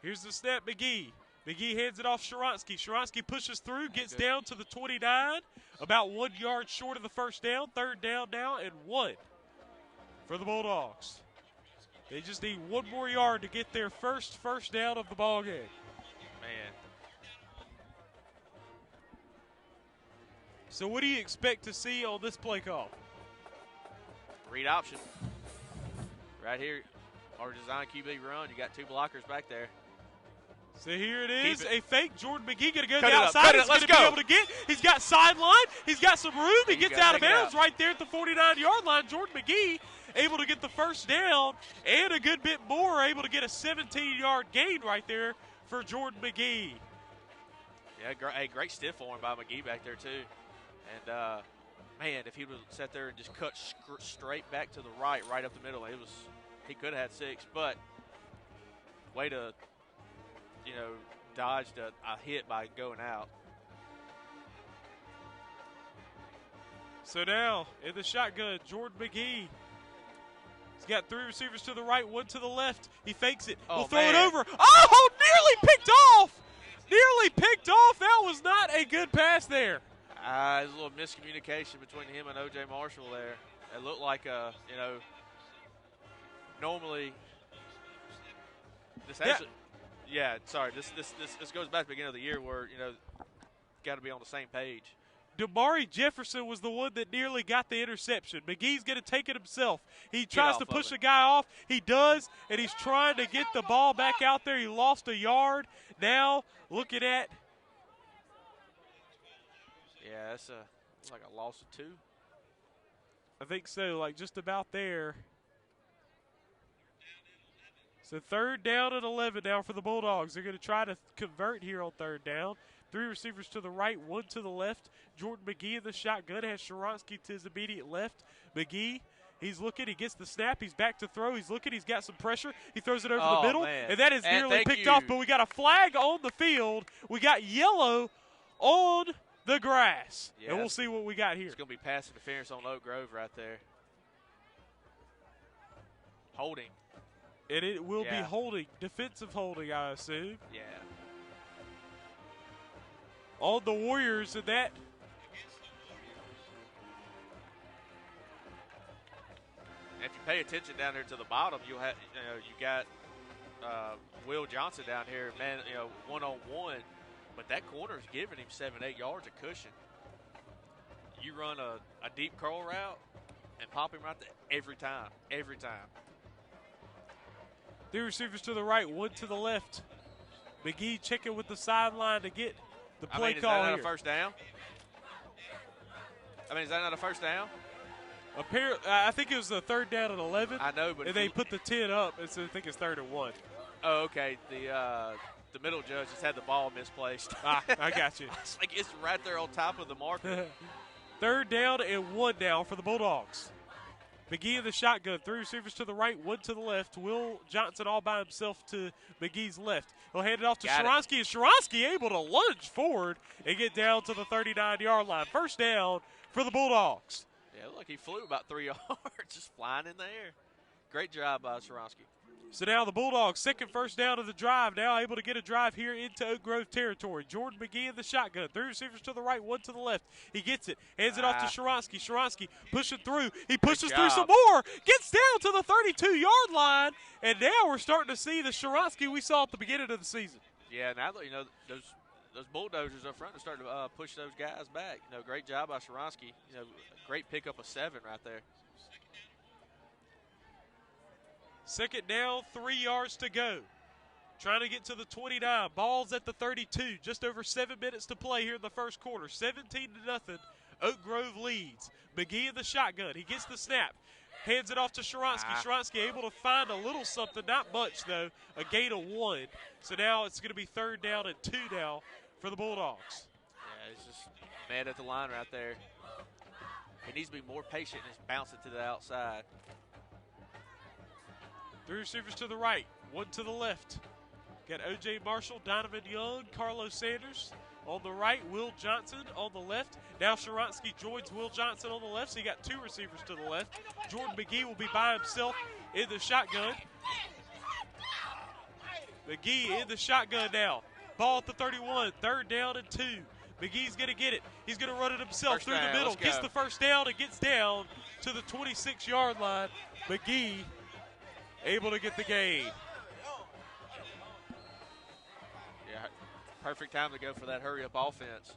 Here's the snap, McGee. McGee hands it off Sharansky. Sharansky pushes through, gets down to the 29, about 1 yard short of the first down. Third down now and 1 for the Bulldogs. They just need 1 more yard to get their first down of the ball game. Man. So what do you expect to see on this play call? Read option. Right here, our design QB run. You got 2 blockers back there. So here it is, a fake. Jordan McGee going to go to Cut the it up, outside. cut it He's up, going to be able to get. He's got sideline. He's got some room. He gets out of bounds right there at the 49-yard line. Jordan McGee able to get the first down and a good bit more, able to get a 17-yard gain right there for Jordan McGee. Yeah, great stiff arm by McGee back there too. And man, if he would sat there and just cut straight back to the right up the middle, he could have had 6. But way to dodged a hit by going out. So now in the shotgun, Jordan McGee. He's got 3 receivers to the right, 1 to the left. He fakes it. We'll throw it over. Oh, nearly picked off. Nearly picked off. That was not a good pass there. There's a little miscommunication between him and O.J. Marshall there. It looked like, normally this actually. Yeah, sorry. This goes back to the beginning of the year where, got to be on the same page. Damari Jefferson was the one that nearly got the interception. McGee's going to take it himself. He tries to push a guy off. He does, and he's trying to get the ball back out there. He lost a yard. Now looking at. Yeah, that's like a loss of 2. I think so, like just about there. So 3rd down and 11 now for the Bulldogs. They're going to try to convert here on 3rd down. 3 receivers to the right, 1 to the left. Jordan McGee in the shotgun has Sharansky to his immediate left. McGee, he's looking. He gets the snap. He's back to throw. He's looking. He's got some pressure. He throws it over the middle. Man. And that is nearly picked off. But we got a flag on the field. We got yellow on the grass. Yeah, and we'll see what we got here. It's going to be pass interference on Oak Grove right there. Holding. And it will be holding, defensive holding, I assume. Yeah. On the Warriors, and that. If you pay attention down here to the bottom, you'll have, you got Will Johnson down here, man, one-on-one, but that corner is giving him 7-8 yards of cushion. You run a deep curl route and pop him right there every time. 3 receivers to the right, 1 to the left. McGee checking with the sideline to get the play call here. Is that not a first down? Is that not a first down? I think it was the 3rd down and 11. I know, but and they put the 10 up, and so I think it's 3rd and 1. Oh, okay. The middle judge just had the ball misplaced. I got you. It's like it's right there on top of the marker. 3rd down and 1 now for the Bulldogs. McGee in the shotgun. 3 receivers to the right, 1 to the left. Will Johnson all by himself to McGee's left. He'll hand it off to Sharansky, and Sharansky able to lunge forward and get down to the 39-yard line. First down for the Bulldogs. Yeah, it looked like he flew about 3 yards, just flying in the air. Great job by Sharansky. So now the Bulldogs, second first down of the drive, now able to get a drive here into Oak Grove territory. Jordan McGee in the shotgun. 3 receivers to the right, 1 to the left. He gets it, hands it off to Sharansky. Sharansky pushing through. He pushes through some more, gets down to the 32-yard line, and now we're starting to see the Sharansky we saw at the beginning of the season. Yeah, now that, those bulldozers up front are starting to push those guys back. Great job by Sharansky. Great pickup of 7 right there. Second down, 3 yards to go. Trying to get to the 29. Ball's at the 32. Just over 7 minutes to play here in the first quarter. 17-0. Oak Grove leads. McGee in the shotgun. He gets the snap. Hands it off to Sharansky. Sharansky able to find a little something. Not much, though. A gain of 1. So now it's going to be 3rd down and 2 now for the Bulldogs. Yeah, he's just mad at the line right there. He needs to be more patient and just bounce it to the outside. 3 receivers to the right, 1 to the left. Got O.J. Marshall, Donovan Young, Carlos Sanders on the right, Will Johnson on the left. Now Sharansky joins Will Johnson on the left, so you got 2 receivers to the left. Jordan McGee will be by himself in the shotgun. McGee in the shotgun now. Ball at the 31, 3rd down and 2. McGee's going to get it. He's going to run it himself through the middle. Gets the first down and gets down to the 26-yard line. McGee able to get the gain. Yeah, perfect time to go for that hurry-up offense.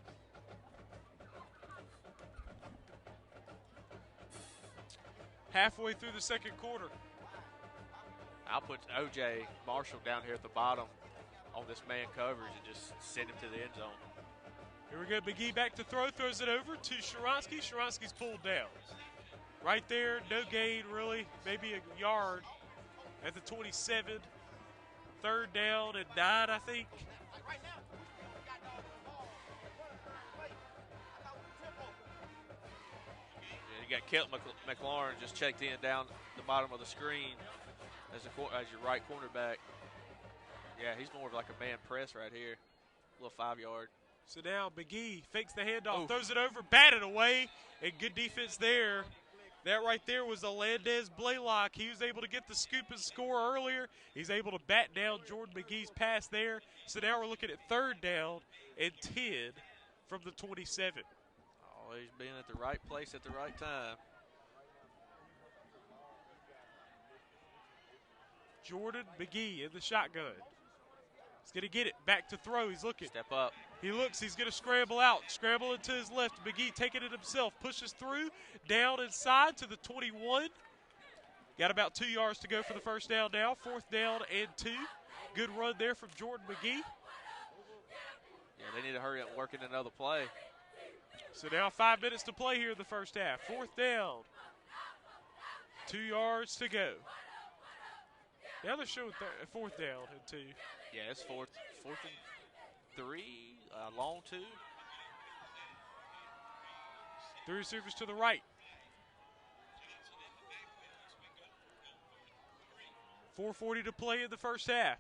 Halfway through the second quarter. I'll put O.J. Marshall down here at the bottom on this man coverage and just send him to the end zone. Here we go. McGee back to throw. Throws it over to Sharansky. Sharansky's pulled down. Right there, no gain really. Maybe a yard at the 27. 3rd down and 9, I think. Yeah, you got Kelton McLaurin just checked in down the bottom of the screen as your right cornerback. Yeah, he's more of like a man press right here. A little 5-yard. So now McGee fakes the handoff, throws it over, batted away, and good defense there. That right there was Alandez Blaylock. He was able to get the scoop and score earlier. He's able to bat down Jordan McGee's pass there. So now we're looking at 3rd down and 10 from the 27. Always being at the right place at the right time. Jordan McGee in the shotgun. He's going to get it. Back to throw. He's looking. Step up. He looks. He's going to scramble out. Scramble into his left. McGee taking it himself. Pushes through. Down inside to the 21. Got about 2 yards to go for the first down now. 4th down and 2. Good run there from Jordan McGee. Yeah, they need to hurry up and work in another play. So now 5 minutes to play here in the first half. 4th down. 2 yards to go. Now they're showing 4th down and 2. Yeah, it's 4th and 3, long 2. 3 receivers to the right. 4:40 to play in the first half.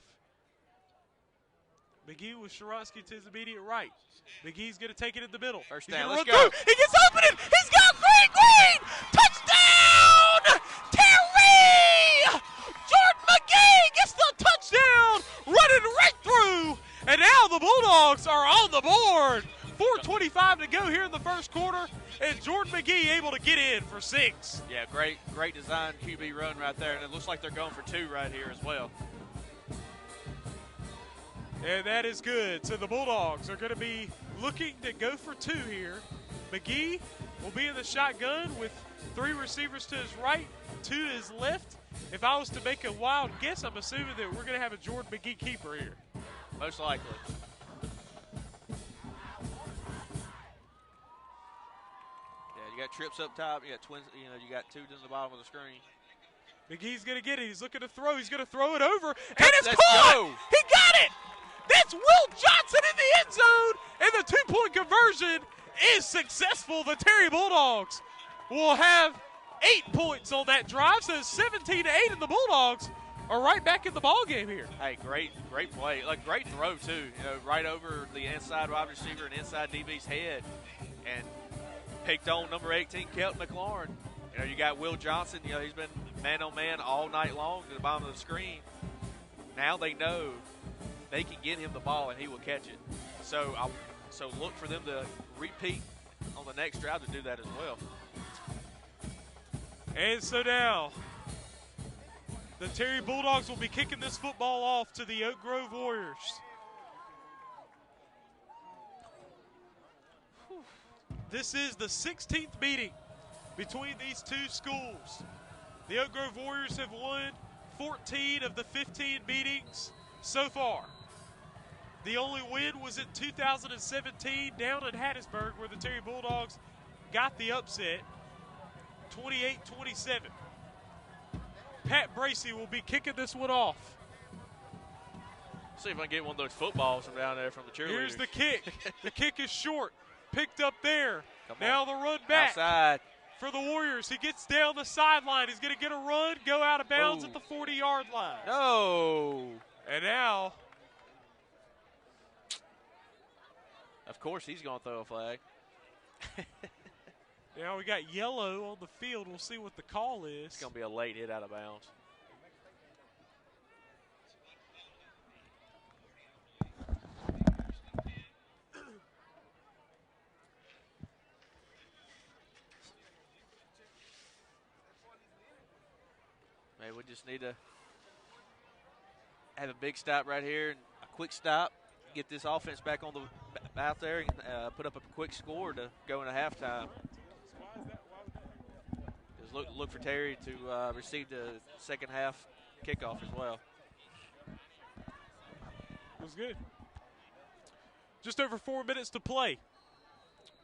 McGee with Sharansky to his immediate right. McGee's going to take it in the middle. First He's down, gonna let's run go. through. He gets open. He's got green. Touchdown! Terry! Jordan McGee gets the touchdown, running right through. And now the Bulldogs are on the board. 4:25 to go here in the first quarter, and Jordan McGee able to get in for 6. Yeah, great design QB run right there, and it looks like they're going for 2 right here as well. And that is good. So the Bulldogs are going to be looking to go for 2 here. McGee will be in the shotgun with 3 receivers to his right, 2 to his left. If I was to make a wild guess, I'm assuming that we're going to have a Jordan McGee keeper here. Most likely. Yeah, you got trips up top. You got twins. You got 2 in the bottom of the screen. McGee's going to get it. He's looking to throw. He's going to throw it over. And it's Let's caught! go. He got it! That's Will Johnson in the end zone, and the 2-point conversion is successful. The Terry Bulldogs will have 8 points on that drive, so 17-8, and the Bulldogs are right back in the ball game here. Hey, great play. Like, great throw, too. You know, right over the inside wide receiver and inside DB's head. And picked on number 18, Kelton McLaurin. You know, you got Will Johnson. You know, he's been man-on-man all night long to the bottom of the screen. Now they know they can get him the ball and he will catch it. So look for them to repeat on the next drive to do that as well. And so now the Terry Bulldogs will be kicking this football off to the Oak Grove Warriors. This is the 16th meeting between these two schools. The Oak Grove Warriors have won 14 of the 15 meetings so far. The only win was in 2017 down in Hattiesburg, where the Terry Bulldogs got the upset, 28-27. Pat Bracey will be kicking this one off. See if I can get one of those footballs from down there from the cheerleaders. Here's the kick. The kick is short. Picked up there. Come now on. the run back Outside. for the Warriors. He gets down the sideline. He's going to get a run, go out of bounds at the 40-yard line. No. And now, of course, he's going to throw a flag. now we got yellow on the field. We'll see what the call is. It's going to be a late hit out of bounds. Maybe we just need to have a big stop right here and a quick stop, get this offense back on the out there and put up a quick score to go into halftime. Just look for Terry to receive the second half kickoff as well. It was good. Just over 4 minutes to play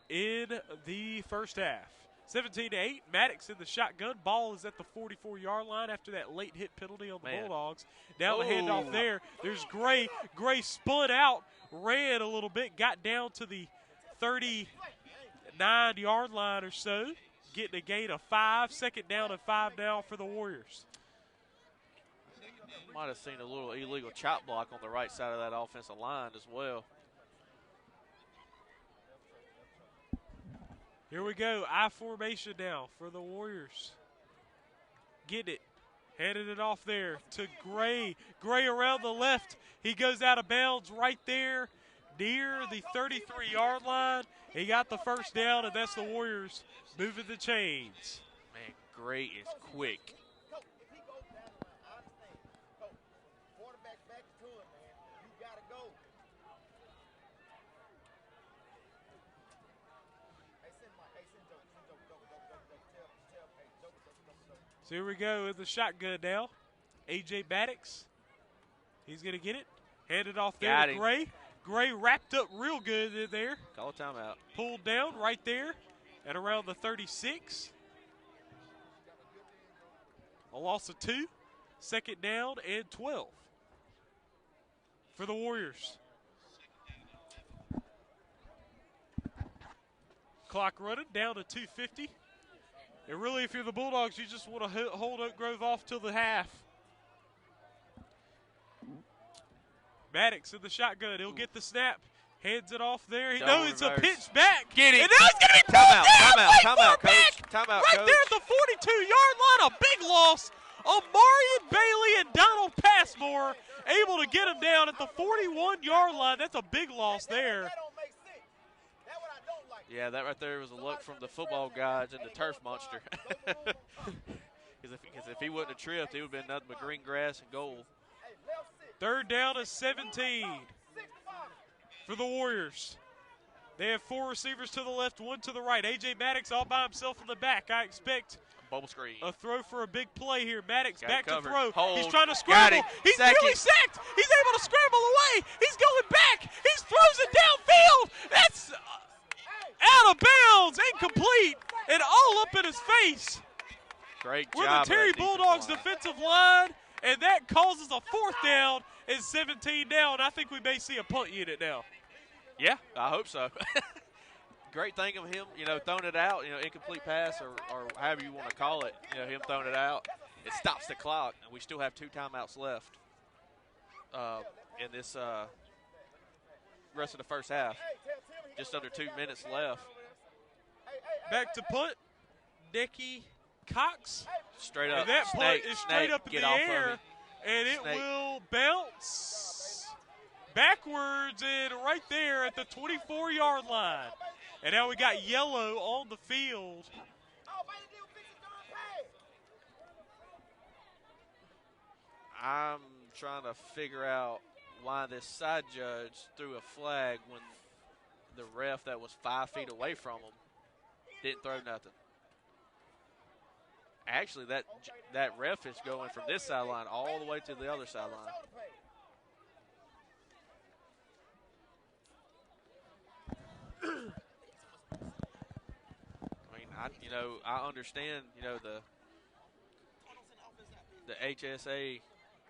in the first half. 17-8, Maddox in the shotgun. Ball is at the 44-yard line after that late hit penalty on the Bulldogs. Now the handoff there. There's Gray. Gray spun out, ran a little bit, got down to the 39-yard line or so, getting a gain of 5. Second down and 5 now for the Warriors. Might have seen a little illegal chop block on the right side of that offensive line as well. Here we go, I formation now for the Warriors. Get it, handed it off there to Gray. Gray around the left. He goes out of bounds right there near the 33-yard line. He got the first down, and that's the Warriors moving the chains. Man, Gray is quick. So here we go in the shotgun now. A.J. Maddox. He's going to get it. Hand it off there to Gray. Gray wrapped up real good in there. Call a timeout. Pulled down right there at around the 36. A loss of 2. Second down and 12 for the Warriors. Clock running down to 2:50. And really, if you're the Bulldogs, you just want to hold Oak Grove off till the half. Maddox in the shotgun. He'll get the snap. Hands it off there. He knows it's a pitch back. Get it. And now he's going to be pulled Timeout, coach. Timeout, right there at the 42-yard line. A big loss. Omarion Bailey and Donald Passmore able to get him down at the 41-yard line. That's a big loss there. Yeah, that right there was a look from the football guys and the turf monster. Because if he wouldn't have tripped, it would have been nothing but green grass and goal. Third down to 17 for the Warriors. They have 4 receivers to the left, 1 to the right. A.J. Maddox all by himself in the back. I expect bubble screen. A throw for a big play here. Maddox got back to throw. Hold. He's trying to scramble. He's nearly sacked. He's able to scramble away. He's going back. He throws it downfield. That's out of bounds, incomplete, and all up in his face. Great job. We're the Terry Bulldogs defensive line, and that causes a 4th down and 17 down. I think we may see a punt unit now. Yeah, I hope so. great thing of him, throwing it out, incomplete pass or however you want to call it, him throwing it out. It stops the clock, and we still have 2 timeouts left in this rest of the first half. Just under 2 minutes left. Back to punt. Nicky Cox. Straight up. And that punt is straight up in get the off air, of it. and it will bounce backwards and right there at the 24-yard line. And now we got yellow on the field. I'm trying to figure out why this side judge threw a flag when the ref that was 5 feet away from him didn't throw nothing. Actually, that ref is going from this sideline all the way to the other sideline. I understand, the HSA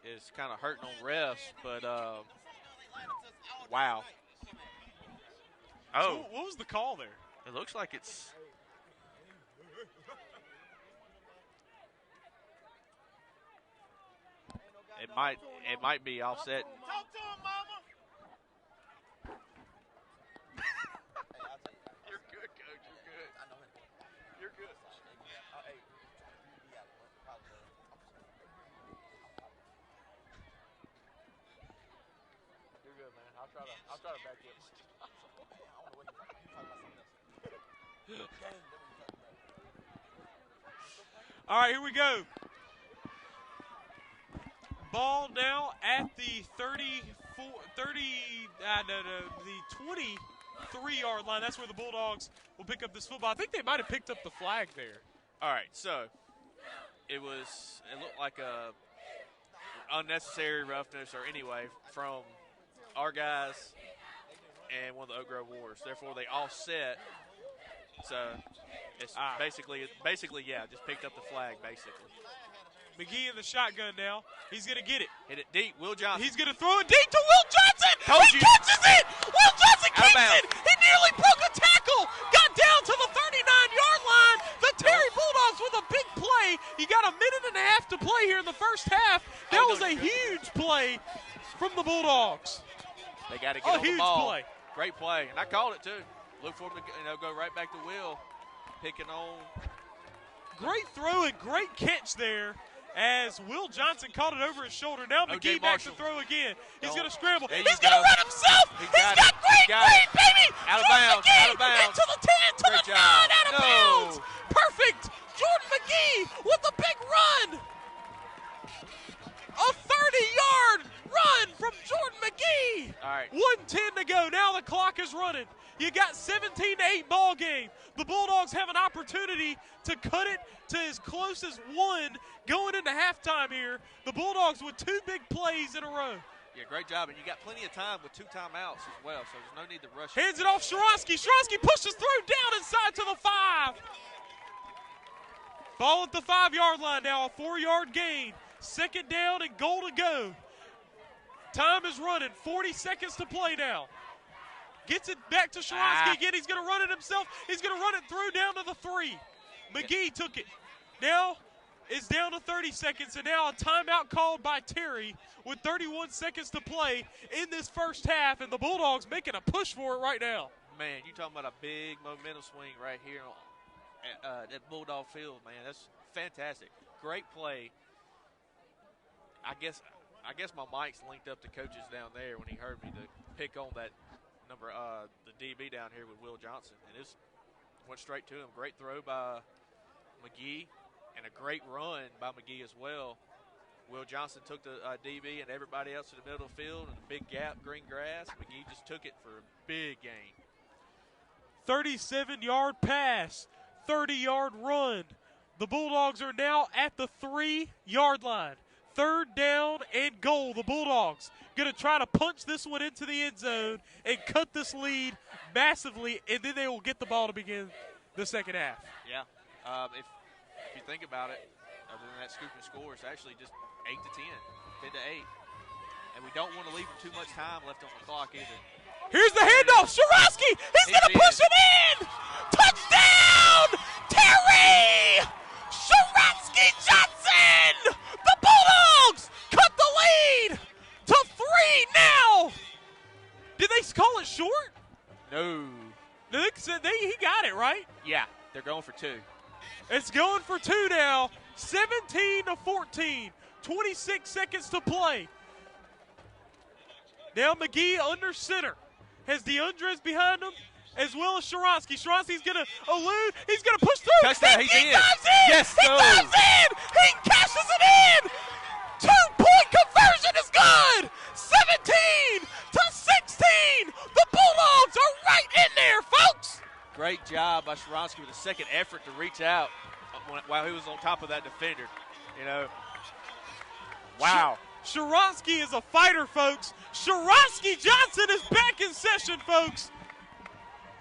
is kind of hurting on refs, but wow. So what was the call there? It looks like it's it might be offset. Talk to him, mama. You're good, coach. You're good. You're good. You're good, man. I'll try to back you up. All right, here we go. Ball now at the 23-yard line. That's where the Bulldogs will pick up this football. I think they might have picked up the flag there. All right, so it looked like a unnecessary roughness or anyway from our guys and one of the Oak Grove Warriors. Therefore, they offset. So it's basically, yeah, just picked up the flag, basically. McGee in the shotgun now. He's going to get it. Hit it deep. Will Johnson. He's going to throw it deep to Will Johnson. He catches it. Will Johnson keeps it. He nearly broke a tackle. Got down to the 39-yard line. The Terry Bulldogs with a big play. You got a minute and a half to play here in the first half. That was a huge play from the Bulldogs. They got to get on the ball. Play. Great play. And I called it, too. Look for him to go right back to Will. Picking on. Great throw and great catch there. As Will Johnson caught it over his shoulder. Now McGee back to throw again. He's going to scramble. He's going to run himself. He's got great, baby. Out of bounds. Into the 10, to the 9, out of bounds. Perfect. Jordan McGee with a big run. A 30-yard run from Jordan McGee. All right. 1:10 to go. Now the clock is running. You got 17-8 ball game. The Bulldogs have an opportunity to cut it to as close as 1 going into halftime here. The Bulldogs with 2 big plays in a row. Yeah, great job. And you got plenty of time with 2 timeouts as well, so there's no need to rush. Hands it off Sharonsky. Sharonsky pushes through down inside to the 5. Ball at the 5-yard line now, a 4-yard gain. 2nd down and goal to go. Time is running. 40 seconds to play now. Gets it back to Sharonsky again. He's going to run it himself. He's going to run it through down to the 3. McGee took it. Now it's down to 30 seconds, and now a timeout called by Terry with 31 seconds to play in this first half, and the Bulldogs making a push for it right now. Man, you're talking about a big momentum swing right here at Bulldog Field, man. That's fantastic. Great play. I guess my mic's linked up to coaches down there when he heard me to pick on that number, the DB down here with Will Johnson, and it went straight to him. Great throw by McGee and a great run by McGee as well. Will Johnson took the DB and everybody else to the middle of the field and a big gap, green grass. McGee just took it for a big gain. 37-yard pass, 30-yard run. The Bulldogs are now at the 3-yard line. 3rd down and goal. The Bulldogs going to try to punch this one into the end zone and cut this lead massively, and then they will get the ball to begin the second half. Yeah. If you think about it, other than that scoop and score, it's actually just 8 to 10, 10 to 8. And we don't want to leave too much time left on the clock either. Here's the handoff. Shirosky, he's going to push it in. Touchdown, Terry Shirosky Johnson. The Bulldogs cut the lead to 3 now. Did they call it short? No. He got it, right? Yeah, they're going for 2. It's going for 2 now. 17-14. 26 seconds to play. Now McGee under center. Has DeAndres behind him, as well as Shirosky. Shirosky's going to elude. He's going to push through. Touchdown, He he's in. dives in. Yes, he dives in. He cashes it in. 2-point conversion is good. 17-16. The Bulldogs are right in there, folks. Great job by Shirosky with a second effort to reach out while he was on top of that defender. You know, wow. Shirosky is a fighter, folks. Shirosky Johnson is back in session, folks.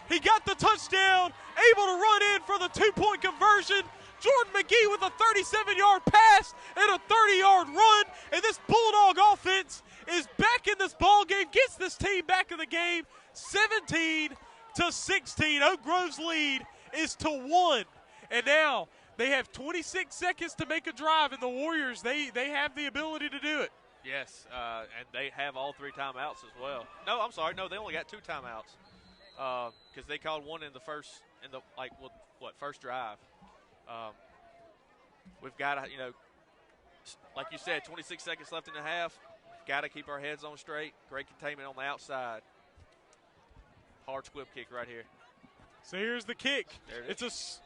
He got the touchdown, able to run in for the 2-point conversion. Jordan McGee with a 37-yard pass and a 30-yard run. And this Bulldog offense is back in this ball game, gets this team back in the game. 17-16. Oak Grove's lead is to 1. And now they have 26 seconds to make a drive, and the Warriors, they have the ability to do it. Yes, and they have all 3 timeouts as well. No, I'm sorry. No, they only got 2 timeouts because they called one in the first drive. We've got to, like you said, 26 seconds left in the half. Got to keep our heads on straight. Great containment on the outside. Hard squib kick right here. So here's the kick. There it is.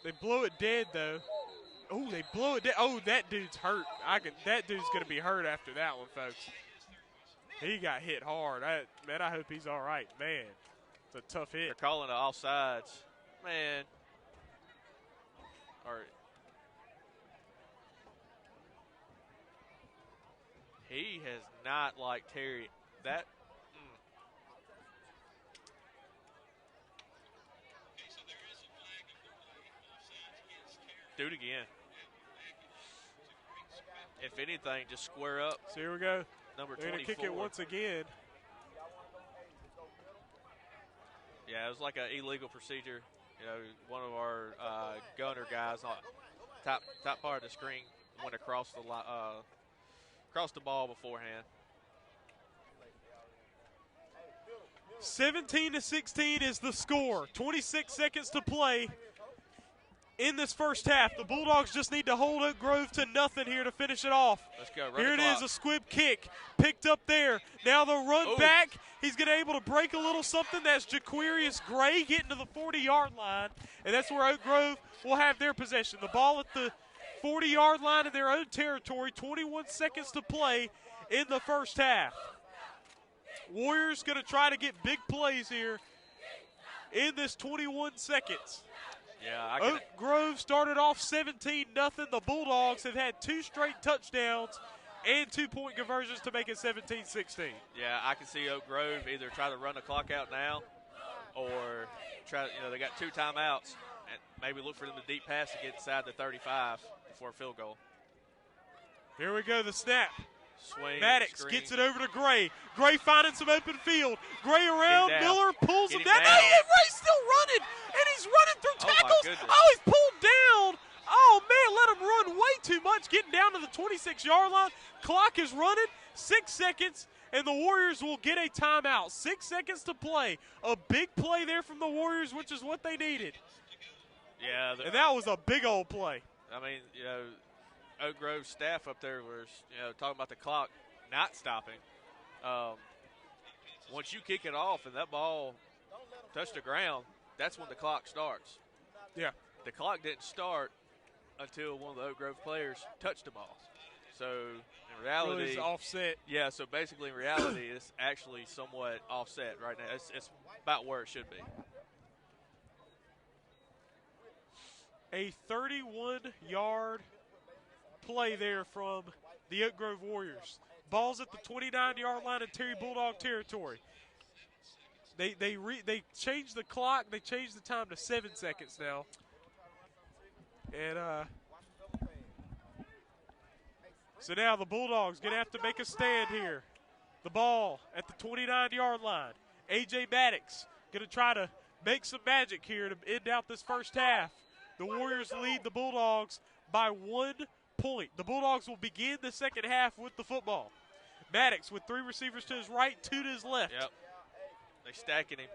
They blow it dead, though. Oh, they blow it dead. Oh, that dude's hurt. That dude's going to be hurt after that one, folks. He got hit hard. I hope he's all right. Man, it's a tough hit. They're calling it offsides. Man. All right. He has not liked Terry. Do it again. If anything, just square up. So here we go. Number 24. They're going to kick it once again. Yeah, it was like an illegal procedure. One of our gunner guys on top part of the screen went across the ball beforehand. 17-16 is the score. 26 seconds to play in this first half. The Bulldogs just need to hold Oak Grove to nothing here to finish it off. Let's go. Here it is, a squib kick picked up there. Now the run back. He's going to be able to break a little something. That's Jaquarius Gray getting to the 40-yard line, and that's where Oak Grove will have their possession. The ball at the 40-yard line in their own territory. 21 seconds to play in the first half. Warriors going to try to get big plays here in this 21 seconds. Yeah, Oak Grove started off 17-0. The Bulldogs have had 2 straight touchdowns and 2-point conversions to make it 17-16. Yeah, I can see Oak Grove either try to run the clock out now or try. They got 2 timeouts and maybe look for them to deep pass to get inside the 35 before a field goal. Here we go, the snap. Swing, Maddox screen. gets it over to Gray. Gray finding some open field. Gray around. Down. Miller pulls him Get down. him down. Hey, Ray's still running, and he's running through Oh, my tackles. goodness. Oh, he's pulled down. Oh, man, let him run way too much, getting down to the 26-yard line. Clock is running. 6 seconds, and the Warriors will get a timeout. 6 seconds to play. A big play there from the Warriors, which is what they needed. Yeah. And that was a big old play. I mean, Oak Grove staff up there was, talking about the clock not stopping. Once you kick it off and that ball touched the ground, that's when the clock starts. Yeah. The clock didn't start until one of the Oak Grove players touched the ball. So, in reality, Really, it's offset. Yeah, so basically in reality, it's actually somewhat offset right now. It's about where it should be. A 31-yard play there from the Oak Grove Warriors. Ball's at the 29-yard line in Terry Bulldog territory. They changed the clock. They changed the time to 7 seconds now. And so now the Bulldogs going to have to make a stand here. The ball at the 29-yard line. A.J. Maddox going to try to make some magic here to end out this first half. The Warriors lead the Bulldogs by 1 point. The Bulldogs will begin the second half with the football. Maddox with 3 receivers to his right, 2 to his left. Yep. They stacking him.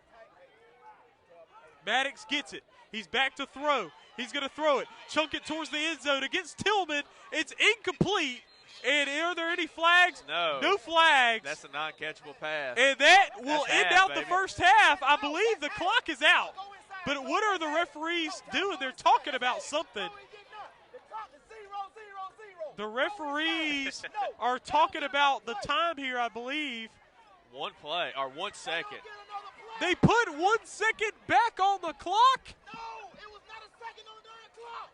Maddox gets it. He's back to throw. He's going to throw it. Chunk it towards the end zone against Tillman. It's incomplete. And are there any flags? No. No flags. That's a non-catchable pass. And that will end half, out baby. the first half. I believe the clock is out. But what are the referees doing? They're talking about something. The referees are talking about the time here, I believe. 1 play, or 1 second. They put 1 second back on the clock. No, it was not a second on the clock.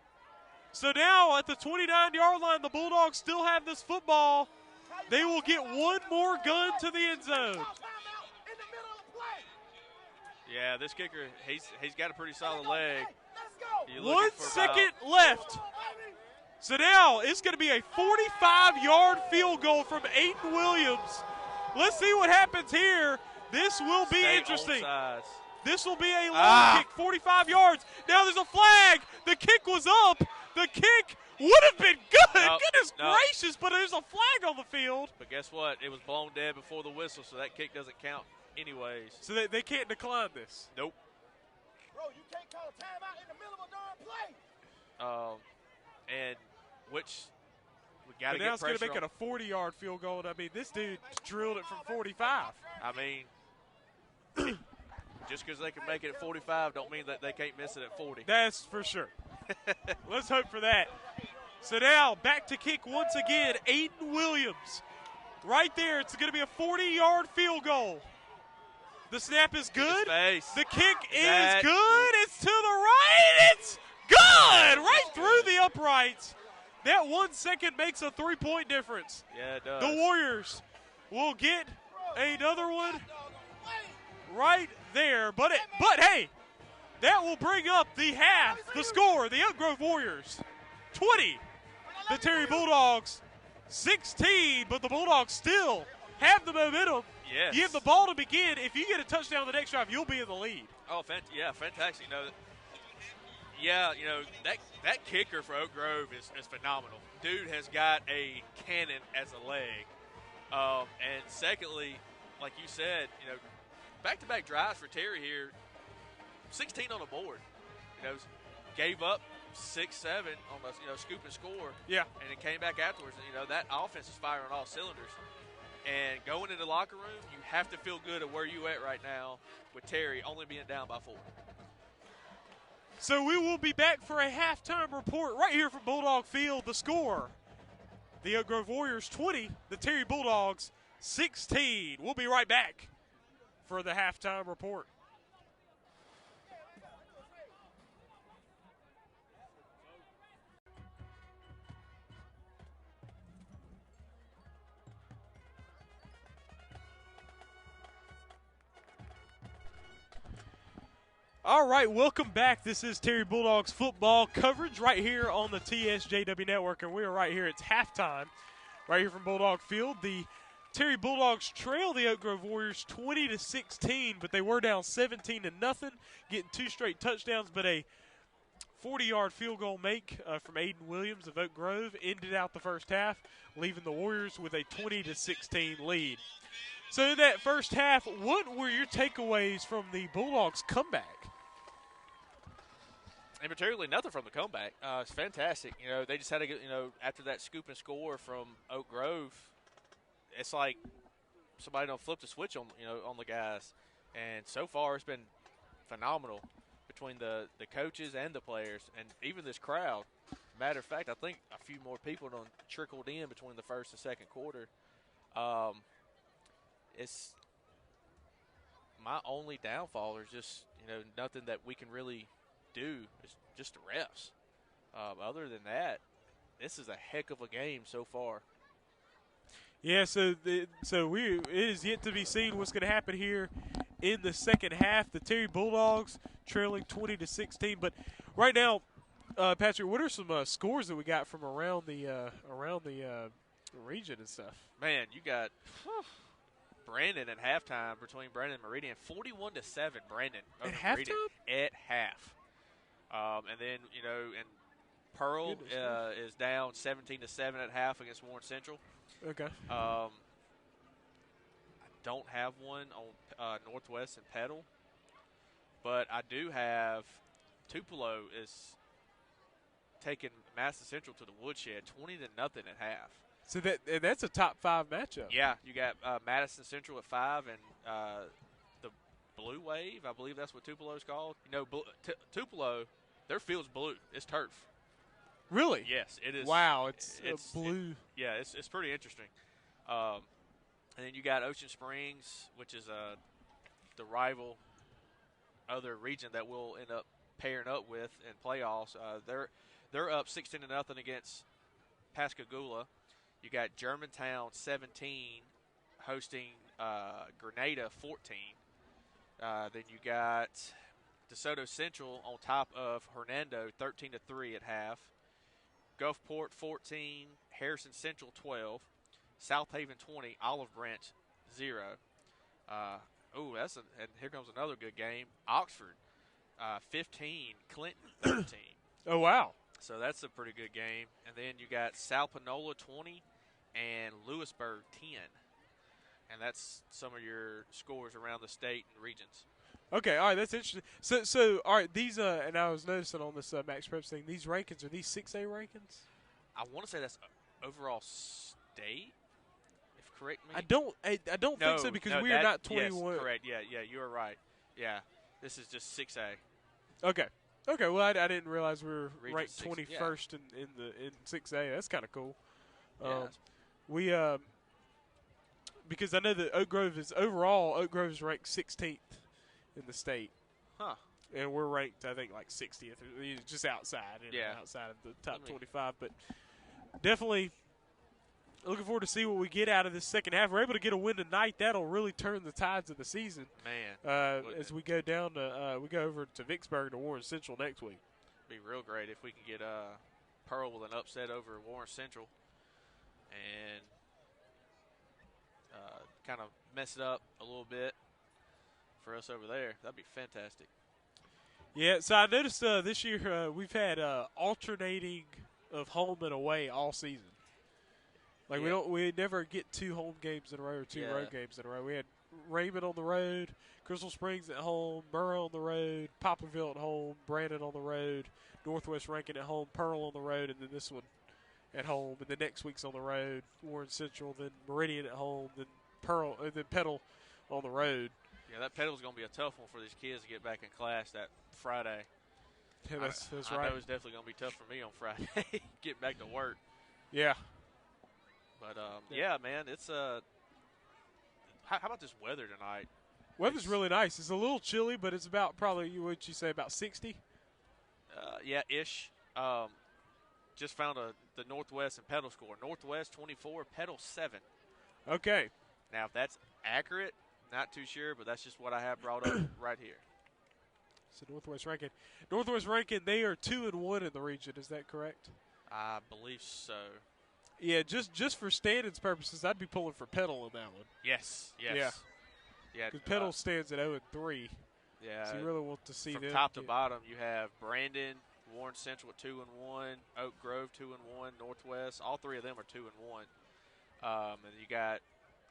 So now at the 29-yard line, the Bulldogs still have this football. They will get one more gun to the end zone. Yeah, this kicker, he's got a pretty solid leg. You're 1 looking for second left. So now it's going to be a 45-yard field goal from Aiden Williams. Let's see what happens here. This will be Stay interesting. onside. This will be a long kick, 45 yards. Now there's a flag. The kick was up. The kick would have been good. Nope, Goodness nope. gracious, but there's a flag on the field. But guess what? It was blown dead before the whistle, so that kick doesn't count anyways. So they can't decline this. Nope. Bro, you can't call a timeout in the middle of a darn play. And which we got to But now get it's going pressure to make it a 40-yard field goal. And I mean, this dude drilled it from 45. I mean, just because they can make it at 45 don't mean that they can't miss it at 40. That's for sure. Let's hope for that. So now back to kick once again, Aiden Williams. Right there, it's going to be a 40-yard field goal. The snap is good. The kick is good. It's to the right. It's good. Right through the uprights. That 1 second makes a 3-point difference. Yeah, it does. The Warriors will get another one right there. But hey, that will bring up the half, the score. The Oak Grove Warriors 20, the Terry Bulldogs 16. But the Bulldogs still have the momentum. Yes. You have the ball to begin. If you get a touchdown the next drive, you'll be in the lead. Oh, yeah, fantastic. That kicker for Oak Grove is phenomenal. Dude has got a cannon as a leg. And secondly, like you said, back-to-back drives for Terry here, 16 on the board. Gave up 6-7 on the scoop and score. Yeah. And it came back afterwards. And, that offense is firing on all cylinders. And going into the locker room, you have to feel good at where you at right now with Terry only being down by 4. So we will be back for a halftime report right here from Bulldog Field. The score, the Oak Grove Warriors 20, the Terry Bulldogs 16. We'll be right back for the halftime report. All right, welcome back. This is Terry Bulldogs football coverage right here on the TSJW network, and we are right here. It's halftime right here from Bulldog Field. The Terry Bulldogs trail the Oak Grove Warriors 20-16, but they were down 17-0, getting 2 straight touchdowns, but a 40-yard field goal make from Aiden Williams of Oak Grove ended out the first half, leaving the Warriors with a 20-16 lead. So in that first half, what were your takeaways from the Bulldogs' comeback? And materially nothing from the comeback. It's fantastic. They just had to get, after that scoop and score from Oak Grove, it's like somebody don't flip the switch on the guys. And so far it's been phenomenal between the coaches and the players and even this crowd. Matter of fact, I think a few more people done trickled in between the first and second quarter. It's my only downfall is just, nothing that we can really do is just the refs. Other than that, this is a heck of a game so far. Yeah, it is yet to be seen what's going to happen here in the second half. The Terry Bulldogs trailing 20-16, but right now, Patrick, what are some scores that we got from around the region and stuff? Man, you got Brandon at halftime between Brandon and Meridian, 41-7. Brandon over At Meridian at half. And then and Pearl is down 17-7 at half against Warren Central. Okay. I don't have one on Northwest and Petal, but I do have Tupelo is taking Madison Central to the woodshed, 20-0 at half. So that's a top 5 matchup. Yeah, you got Madison Central at 5 and the Blue Wave. I believe that's what Tupelo's called. Tupelo, their field's blue. It's turf. Really? Yes, it is. Wow, it's blue. It's pretty interesting. And then you got Ocean Springs, which is the rival other region that we'll end up pairing up with in playoffs. They're up 16-0 against Pascagoula. You got Germantown 17 hosting Grenada 14. Then you got DeSoto Central on top of Hernando 13-3 at half. Gulfport 14, Harrison Central 12, South Haven 20, Olive Branch 0. And here comes another good game. Oxford 15, Clinton 13. Oh, wow. So that's a pretty good game. And then you got South Panola 20 and Lewisburg 10. And that's some of your scores around the state and regions. Okay, all right, that's interesting. So all right, these and I was noticing on this Max Preps thing, these rankings, are these 6A rankings? I want to say that's overall state. If correct me. I don't think so because we are not 21. Yes, correct. Yeah, you are right. Yeah, this is just 6A. Okay. Well, I didn't realize we were Region ranked 6, 21st in 6A. That's kind of cool. Yeah, We because I know that Oak Grove is ranked 16th in the state. Huh. And we're ranked, I think, like 60th, just outside, outside of the top 25. But definitely looking forward to see what we get out of this second half. If we're able to get a win tonight, that'll really turn the tides of the season. Man, as we go down to we go over to Vicksburg to Warren Central next week. Be real great if we can get Pearl with an upset over Warren Central and kind of mess it up a little bit for us over there. That'd be fantastic. Yeah, so I noticed this year we've had alternating of home and away all season. Like we never get 2 home games in a row or 2 road games in a row. We had Raymond on the road, Crystal Springs at home, Burrow on the road, Poplarville at home, Brandon on the road, Northwest Rankin at home, Pearl on the road, and then this one at home. And the next week's on the road, Warren Central, then Meridian at home, then Pearl, and then Petal on the road. Yeah, that Petal's going to be a tough one for these kids to get back in class that Friday. Yeah, that's right. I know it's definitely going to be tough for me on Friday, getting back to work. Yeah. But, yeah, man, it's how about this weather tonight? Weather's really nice. It's a little chilly, but it's about probably, what'd you say, about 60? Yeah, ish. Just found the Northwest and Petal score. Northwest 24, Petal 7. Okay. Now, if that's accurate, not too sure, but that's just what I have brought up right here. So Northwest Rankin, they are 2-1 in the region. Is that correct? I believe so. Yeah, just for standings purposes, I'd be pulling for Petal in that one. Yes. Yeah. Because Petal stands at 0-3. Yeah. So you really want to see from them top to bottom. You have Brandon, Warren Central at 2-1, Oak Grove 2-1, Northwest. All 3 of them are 2-1. And you got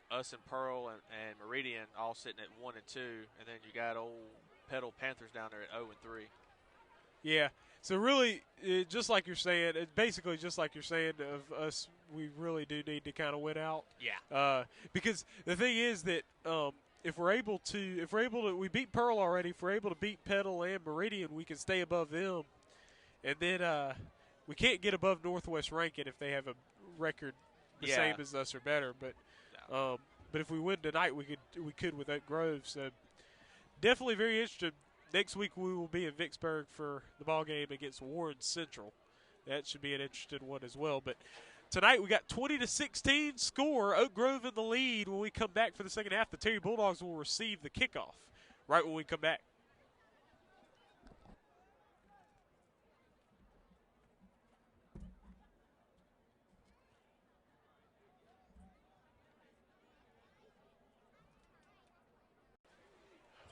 us and Pearl and Meridian all sitting at 1-2, and then you got old Petal Panthers down there at 0-3. Yeah. So really, just like you're saying, it's basically just like you're saying of us, we really do need to kind of win out. Yeah. Because the thing is that if we're able to, we beat Pearl already. If we're able to beat Petal and Meridian, we can stay above them, and then we can't get above Northwest Rankin if they have a record the same as us or better. But if we win tonight, we could with Oak Grove. So definitely very interested. Next week we will be in Vicksburg for the ball game against Warren Central. That should be an interesting one as well. But tonight we got 20-16 score. Oak Grove in the lead. When we come back for the second half, the Terry Bulldogs will receive the kickoff right when we come back.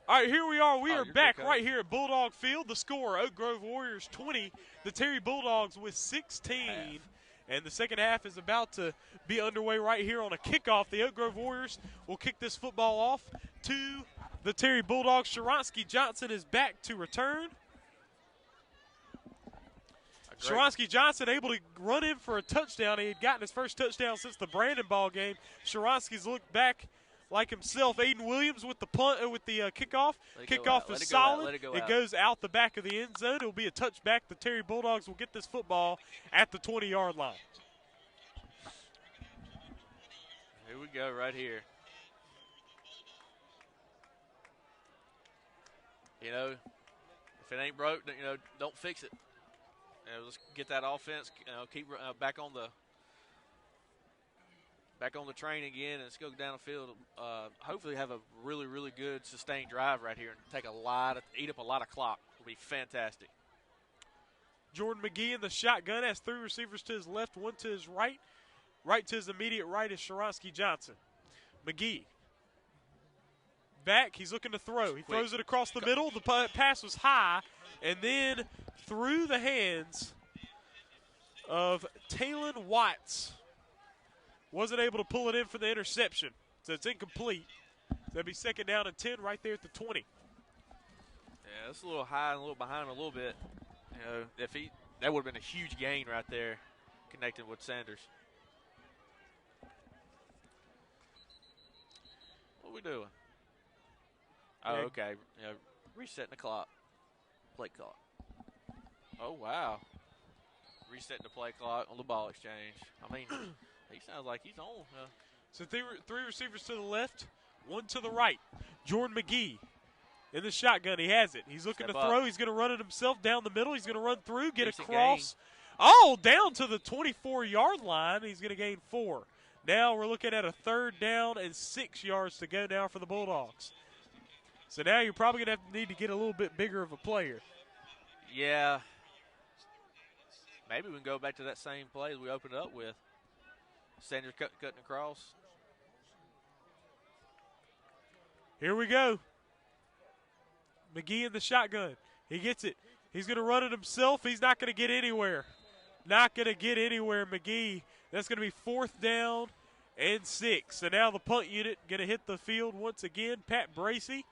All right, here we are. We are you're back good, right here at Bulldog Field. The score, Oak Grove Warriors 20, the Terry Bulldogs with 16. And the second half is about to be underway right here on a kickoff. The Oak Grove Warriors will kick this football off to the Terry Bulldogs. Sharonsky Johnson is back to return. Sharonsky Johnson able to run in for a touchdown. He had gotten his first touchdown since the Brandon ball game. Sharonsky's looked back like himself. Aiden Williams with the punt with the kickoff. Kickoff is solid. It goes out the back of the end zone. It will be a touchback. The Terry Bulldogs will get this football at the 20-yard line. Here we go, right here. You know, if it ain't broke, you know, don't fix it. You know, let's get that offense. Keep back on the train again, and let's go down the field. Hopefully, have a really, really good sustained drive right here and eat up a lot of clock. It'll be fantastic. Jordan McGee in the shotgun has 3 receivers to his left, 1 to his right. Right to his immediate right is Sharonsky Johnson. McGee back. He's looking to throw. He throws it across the middle. The pass was high, and then through the hands of Talon Watts. Wasn't able to pull it in for the interception, so it's incomplete. That'll be second down and 10 right there at the 20. Yeah, it's a little high and a little behind him a little bit. You know, that would have been a huge gain right there, connecting with Sanders. What are we doing? Oh, okay. You know, resetting the clock. Play clock. Oh, wow. Resetting the play clock on the ball exchange. I mean, he sounds like he's on. So 3 receivers to the left, 1 to the right. Jordan McGee in the shotgun. He has it. He's looking to throw. He's going to run it himself down the middle. He's going to run through, get across. Oh, down to the 24-yard line. He's going to gain 4. Now we're looking at a 3rd down and 6 yards to go now for the Bulldogs. So now you're probably going to need to get a little bit bigger of a player. Yeah. Maybe we can go back to that same play as we opened up with. Sanders cutting across. Here we go. McGee in the shotgun. He gets it. He's going to run it himself. He's not going to get anywhere. Not going to get anywhere, McGee. That's going to be 4th down and 6. So now the punt unit going to hit the field once again. Pat Bracey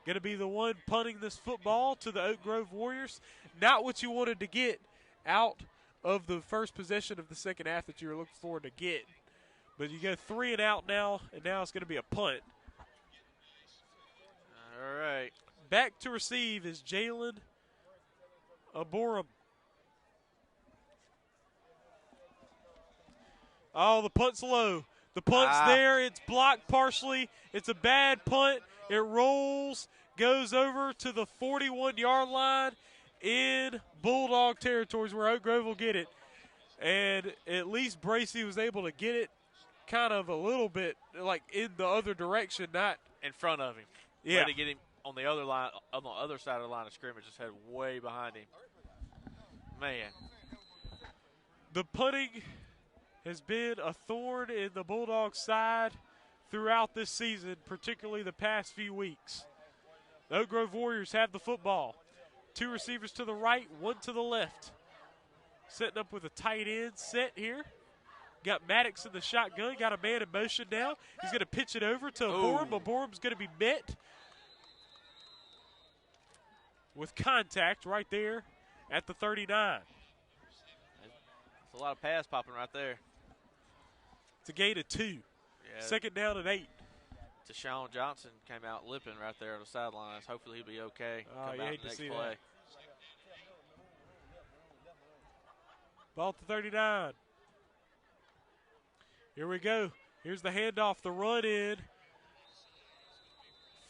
going to be the one punting this football to the Oak Grove Warriors. Not what you wanted to get out of the first possession of the second half that you were looking forward to get. But you go 3 and out now, and now it's going to be a punt. All right. Back to receive is Jalen Aboram. Oh, the punt's low. The punt's there. It's blocked partially. It's a bad punt. It rolls, goes over to the 41-yard line in Bulldog territories where Oak Grove will get it. And at least Bracey was able to get it kind of a little bit like in the other direction, not in front of him. Yeah. To get him on the other line, on the other side of the line of scrimmage, just had way behind him. Man. The punting has been a thorn in the Bulldogs' side throughout this season, particularly the past few weeks. The Oak Grove Warriors have the football. 2 receivers to the right, 1 to the left. Setting up with a tight end set here. Got Maddox in the shotgun. Got a man in motion now. He's going to pitch it over to Aboram. Aboram's going to be met with contact right there at the 39. That's a lot of pass popping right there. It's a gain of 2. Yeah. Second down and 8. Deshaun Johnson came out limping right there on the sidelines. Hopefully he'll be okay. Oh, you hate to see play. that. Ball to 39. Here we go. Here's the handoff, the run in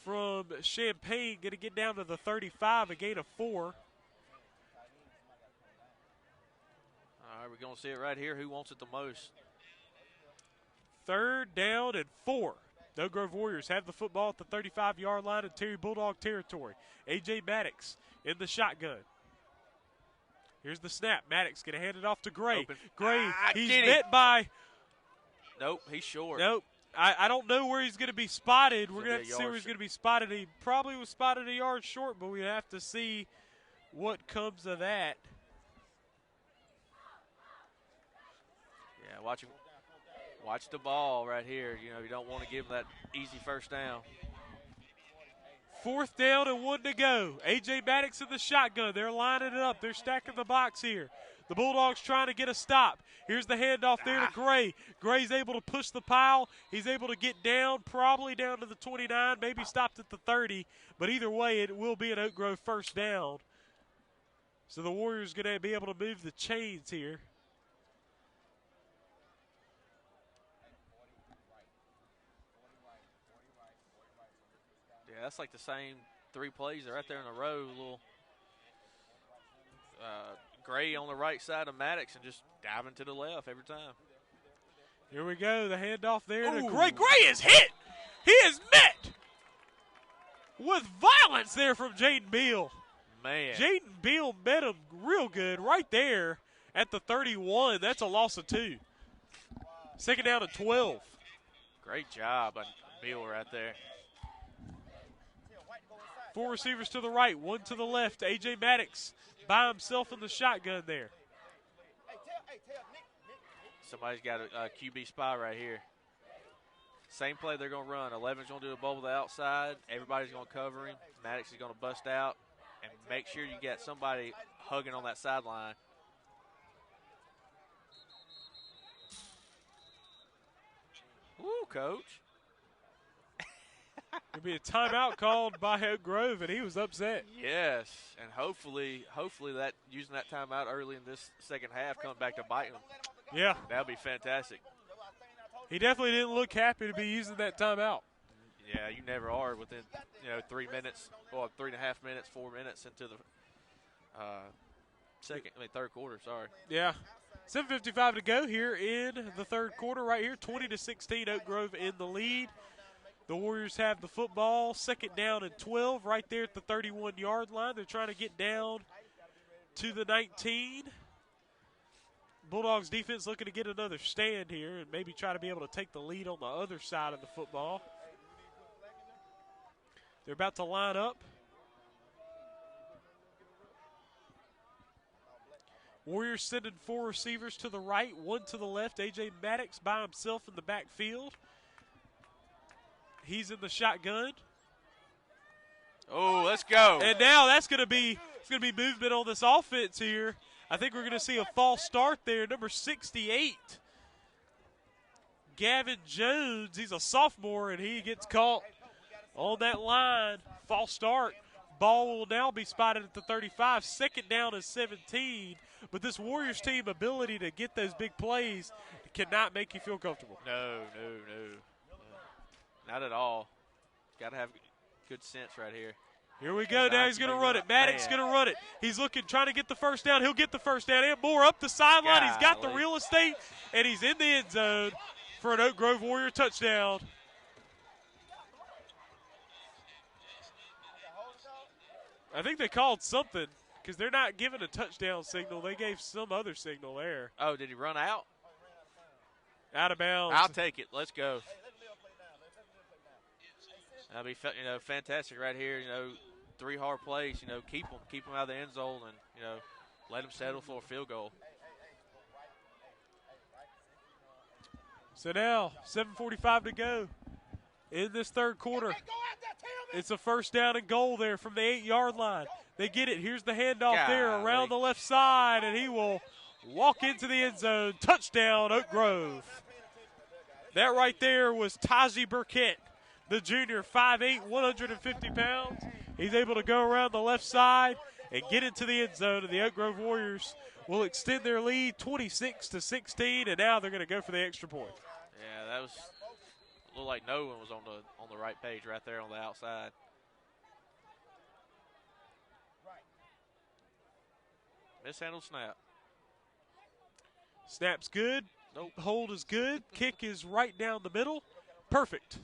from Champaign. Going to get down to the 35, a gain of 4. All right, we're going to see it right here. Who wants it the most? 3rd down and 4. The Oak Grove Warriors have the football at the 35-yard line in Terry Bulldog territory. A.J. Maddox in the shotgun. Here's the snap. Maddox going to hand it off to Gray. Open. Gray, he's met by. Nope, he's short. Nope. I don't know where he's going to be spotted. We're going to have to see yard where he's going to be spotted. He probably was spotted a yard short, but we have to see what comes of that. Yeah, watch the ball right here. You know, you don't want to give him that easy first down. 4th down and 1 to go. A.J. Maddox in the shotgun. They're lining it up. They're stacking the box here. The Bulldogs trying to get a stop. Here's the handoff there to Gray. Gray's able to push the pile. He's able to get down, probably down to the 29, maybe stopped at the 30. But either way, it will be an Oak Grove first down. So the Warriors going to be able to move the chains here. Yeah, that's like the same 3 plays. They're right there in a row. A little Gray on the right side of Maddox and just diving to the left every time. Here we go. The handoff there to Gray. Gray is hit. He is met with violence there from Jaden Beal. Man. Jaden Beal met him real good right there at the 31. That's a loss of 2. 2nd down and 12. Great job on Beal right there. 4 receivers to the right, 1 to the left. A.J. Maddox by himself in the shotgun there. Somebody's got a QB spy right here. Same play they're going to run. 11's going to do a bubble to the outside. Everybody's going to cover him. Maddox is going to bust out. And make sure you get somebody hugging on that sideline. Woo, coach. There'll be a timeout called by Oak Grove, and he was upset. Yes, and hopefully that using that timeout early in this second half coming back to bite him. Yeah. That would be fantastic. He definitely didn't look happy to be using that timeout. Yeah, you never are within 3 minutes, or 3.5 minutes, 4 minutes into the third quarter. Sorry. Yeah, 7:55 to go here in the third quarter. Right here, 20-16, Oak Grove in the lead. The Warriors have the football. 2nd down and 12, right there at the 31-yard line. They're trying to get down to the 19. Bulldogs defense looking to get another stand here and maybe try to be able to take the lead on the other side of the football. They're about to line up. Warriors sending 4 receivers to the right, 1 to the left. A.J. Maddox by himself in the backfield. He's in the shotgun. Oh, let's go. And now it's going to be movement on this offense here. I think we're going to see a false start there. Number 68, Gavin Jones. He's a sophomore, and he gets caught on that line. False start. Ball will now be spotted at the 35. 2nd down and 17. But this Warriors team ability to get those big plays cannot make you feel comfortable. No. Not at all. Got to have good sense right here. Here we go. Now he's going to run it. Maddox going to run it. He's trying to get the first down. He'll get the first down and more up the sideline. He's got the real estate, and he's in the end zone for an Oak Grove Warrior touchdown. I think they called something because they're not giving a touchdown signal. They gave some other signal there. Oh, did he run out? Out of bounds. I'll take it. Let's go. That'll be fantastic right here. 3 hard plays. Keep them out of the end zone, and let them settle for a field goal. So now 7:45 to go in this third quarter. It's a 1st down and goal there from the 8-yard line. They get it. Here's the handoff there around the left side, and he will walk into the end zone. Touchdown, Oak Grove. That right there was Taji Burkett, the junior, 5'8", 150 pounds. He's able to go around the left side and get into the end zone, and the Oak Grove Warriors will extend their lead 26-16, and now they're going to go for the extra point. Yeah, that was looked like no one was on the right page right there on the outside. Mishandled snap. Snap's good. Nope. Hold is good. Kick is right down the middle. Perfect.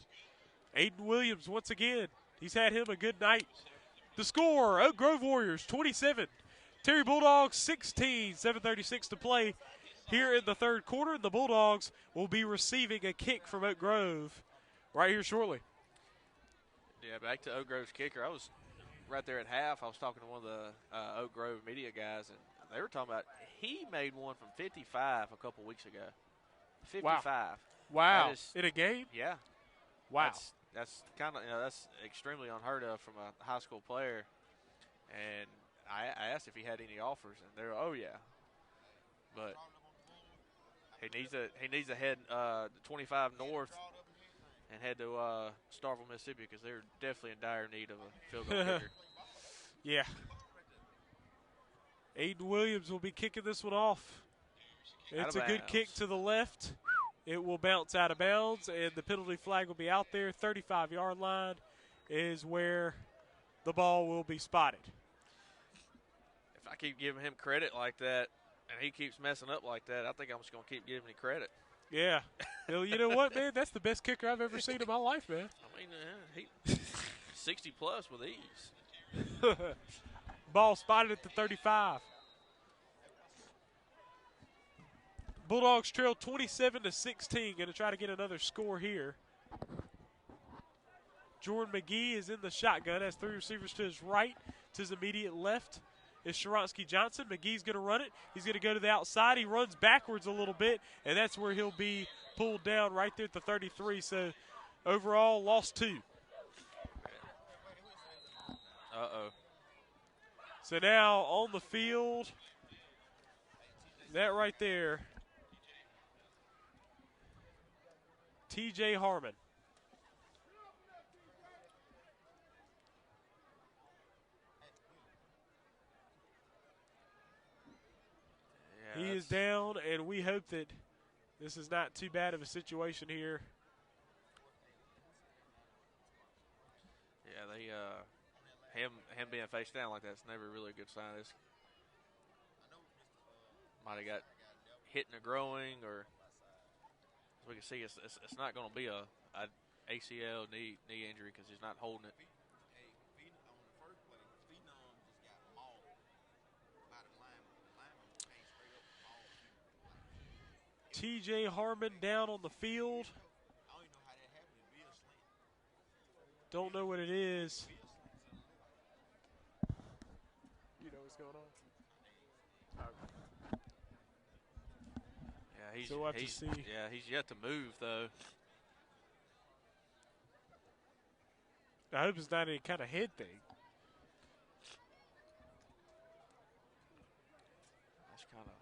Aiden Williams once again. He's had him a good night. The score, Oak Grove Warriors 27. Terry Bulldogs 16. 7:36 to play here in the third quarter. The Bulldogs will be receiving a kick from Oak Grove right here shortly. Yeah, back to Oak Grove's kicker. I was right there at half. I was talking to one of the Oak Grove media guys, and they were talking about he made one from 55 a couple weeks ago. 55. Wow. That is, in a game? Yeah. Wow. That's kind of, that's extremely unheard of from a high school player. And I asked if he had any offers, and they're, oh yeah. But he needs to head 25 north and head to Starkville, Mississippi, because they're definitely in dire need of a field goal kicker. Yeah. Aiden Williams will be kicking this one off. It's a good kick to the left. It will bounce out of bounds, and the penalty flag will be out there. 35-yard line is where the ball will be spotted. If I keep giving him credit like that, and he keeps messing up like that, I think I'm just going to keep giving him credit. Yeah. Well, you know what, man? That's the best kicker I've ever seen in my life, man. I mean, he 60-plus with ease. Ball spotted at the 35. Bulldogs trail 27-16. Going to try to get another score here. Jordan McGee is in the shotgun. Has three receivers to his right. To his immediate left is Sharonsky Johnson. McGee's going to run it. He's going to go to the outside. He runs backwards a little bit, and that's where he'll be pulled down right there at the 33. So overall, lost 2. Uh-oh. So now on the field, that right there, TJ Harmon. Yeah, he is down, and we hope that this is not too bad of a situation here. Yeah, him being face down like that's never really a good sign. This might have got hit in the growing, or as we can see, it's not going to be a ACL knee injury because he's not holding it. TJ Harmon down on the field. Don't know what it is. You know what's going on? Yeah, So we'll have to see. Yeah, he's yet to move though. I hope it's not any kind of head thing. That's kind of.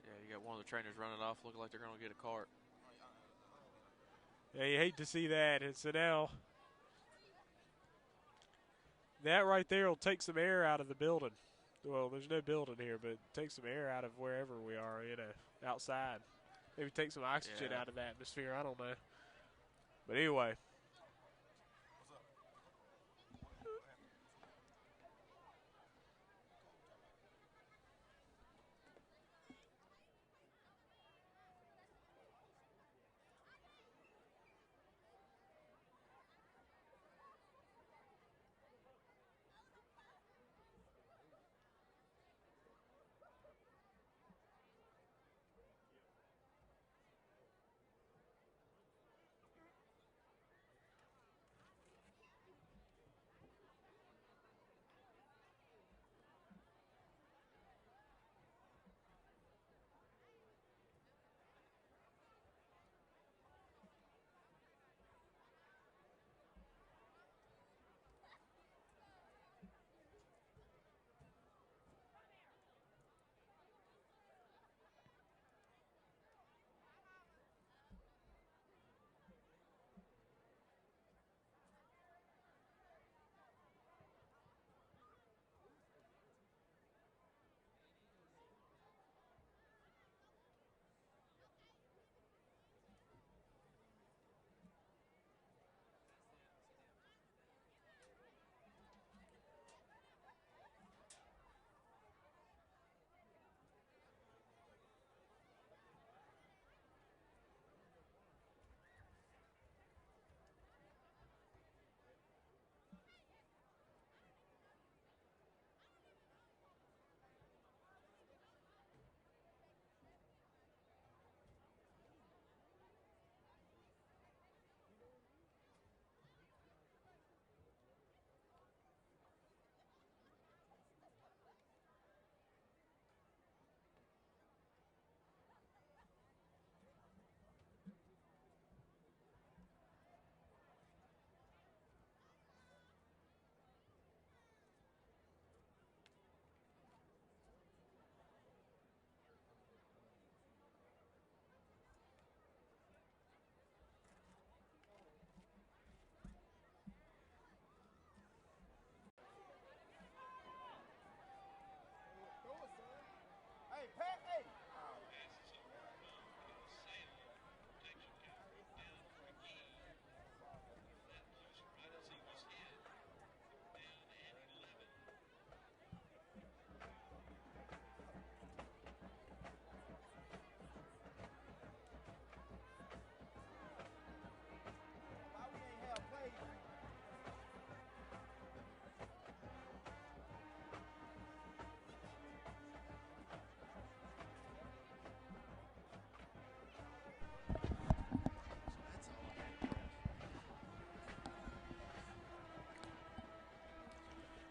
Yeah, you got one of the trainers running off, looking like they're going to get a cart. Yeah, you hate to see that. And so now, that right there will take some air out of the building. Well, there's no building here, but take some air out of wherever we are, outside. Maybe take some oxygen out of the atmosphere. I don't know. But anyway.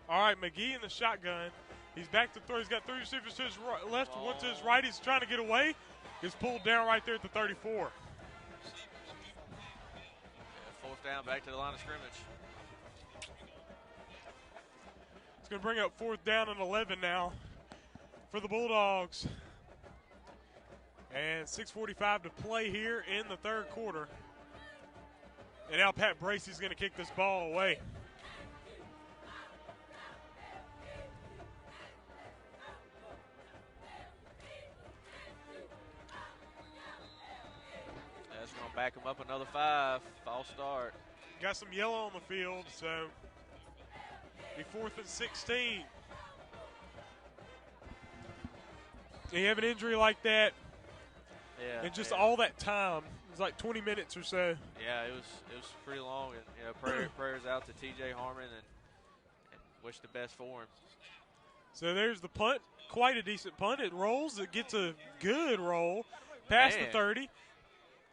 All right, McGee in the shotgun. He's back to throw. He's got 3 receivers to his left, one to his right. He's trying to get away. Gets pulled down right there at the 34. Yeah, 4th down, back to the line of scrimmage. It's going to bring up 4th down and 11 now for the Bulldogs. And 6:45 to play here in the 3rd quarter. And now Pat Bracey's going to kick this ball away. That's going to back him up another 5. False start. Got some yellow on the field, so be 4th and 16. You have an injury like that, and just all that time, it was like 20 minutes or so. Yeah, it was pretty long, and prayers out to T.J. Harmon and wish the best for him. So there's the punt, quite a decent punt. It rolls, it gets a good roll past the 30,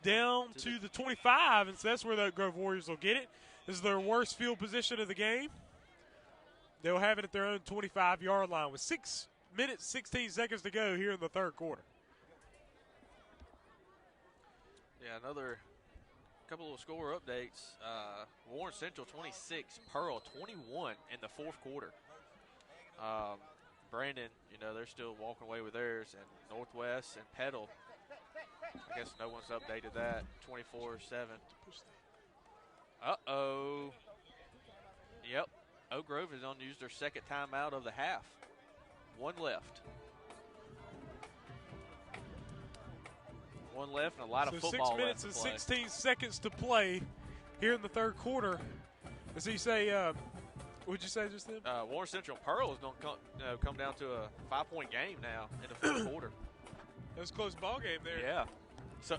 down to the 25, and so that's where the Oak Grove Warriors will get it. This is their worst field position of the game. They'll have it at their own 25-yard line with 6 minutes, 16 seconds to go here in the 3rd quarter. Yeah, another couple of score updates. Warren Central 26, Pearl 21 in the 4th quarter. Brandon, they're still walking away with theirs, and Northwest and Petal, I guess no one's updated that, 24-7. Uh-oh. Yep, Oak Grove has only used their 2nd timeout of the half. 1 left. 1 left and a lot of football 6 minutes left and to play. 16 seconds to play here in the 3rd quarter. As you say, what would you say just then? Warren Central Pearl is going to come down to a 5-point game now in the 4th quarter. That was a close ball game there. Yeah. So,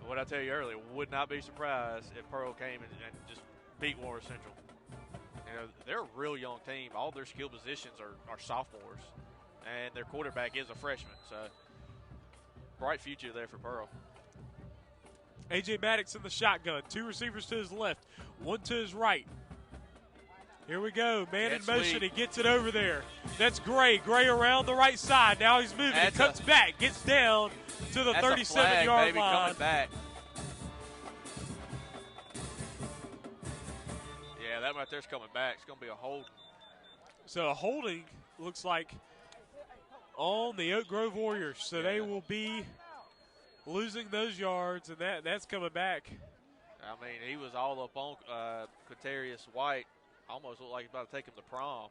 what I tell you earlier, would not be surprised if Pearl came and just beat Warren Central. They're a real young team. All their skill positions are sophomores, and their quarterback is a freshman. So, bright future there for Pearl. A.J. Maddox in the shotgun. 2 receivers to his left, 1 to his right. Here we go. Man in motion. He gets it over there. That's Gray. Gray around the right side. Now he's moving. He cuts back. Gets down to the 37-yard line. Coming back. Yeah, that right there's coming back. It's going to be a holding. So a holding looks like on the Oak Grove Warriors. So they will be losing those yards, and that's coming back. I mean, he was all up on Quatarius White. Almost looked like he's about to take him to prom.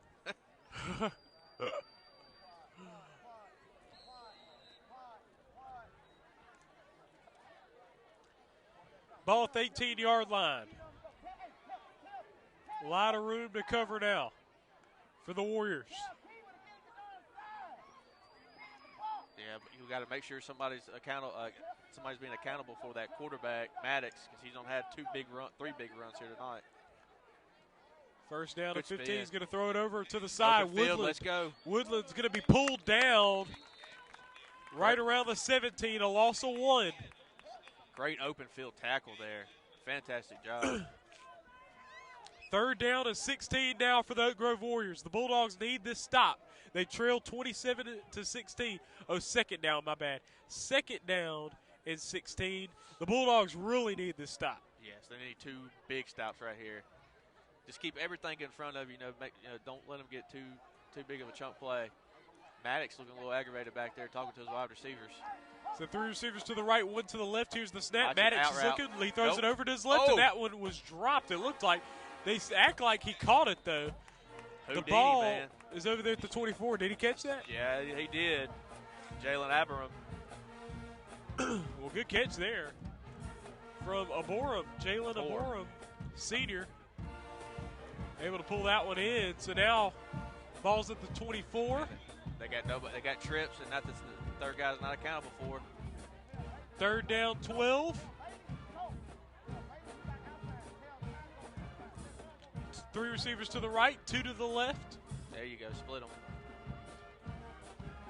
Ball at the 18-yard line. A lot of room to cover now for the Warriors. Yeah, but you got to make sure somebody's being accountable for that quarterback, Maddox, because he's had 3 big runs here tonight. First down at 15. He's going to throw it over to the side. Woodland, let's go. Woodland's going to be pulled down right around the 17, a loss of 1. Great open field tackle there. Fantastic job. 3rd down and 16 now for the Oak Grove Warriors. The Bulldogs need this stop. They trail 27-16. Oh, 2nd down, my bad. 2nd down and 16. The Bulldogs really need this stop. Yes, they need 2 big stops right here. Just keep everything in front of you. Don't let them get too big of a chunk play. Maddox looking a little aggravated back there, talking to his wide receivers. So 3 receivers to the right, 1 to the left. Here's the snap. Maddox is looking. He throws it over to his left, and that one was dropped. It looked like they act like he caught it though. The ball is over there at the 24. Did he catch that? Yeah, he did. Jalen Aberam. Well, good catch there from Aboram, Jalen Aboram, senior. Able to pull that one in. So now ball's at the 24. They got trips, and the 3rd guy's not accountable for. 3rd down, 12. 3 receivers to the right, 2 to the left. There you go, split them.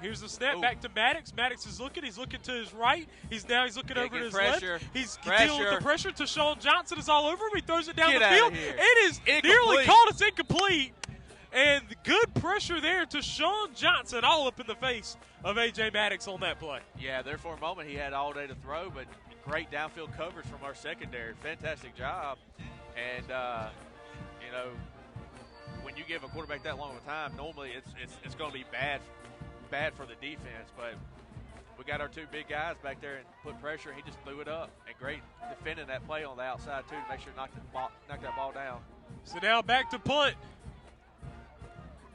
Here's the snap back to Maddox. Maddox is looking. He's looking to his right. He's looking over to his pressure. left. He's dealing with the pressure to Sean Johnson. Is all over him. He throws it down the Get field. out of here. It is Incomplete. nearly caught. It's incomplete. And good pressure there to Sean Johnson, all up in the face of A.J. Maddox on that play. Yeah, there for a moment he had all day to throw, but great downfield coverage from our secondary. Fantastic job. And, you know, when you give a quarterback that long of a time, normally it's going to be bad for the defense. But we got our two big guys back there and put pressure. He just threw it up. And great defending that play on the outside, too, to make sure to knock that ball down. So now back to punt.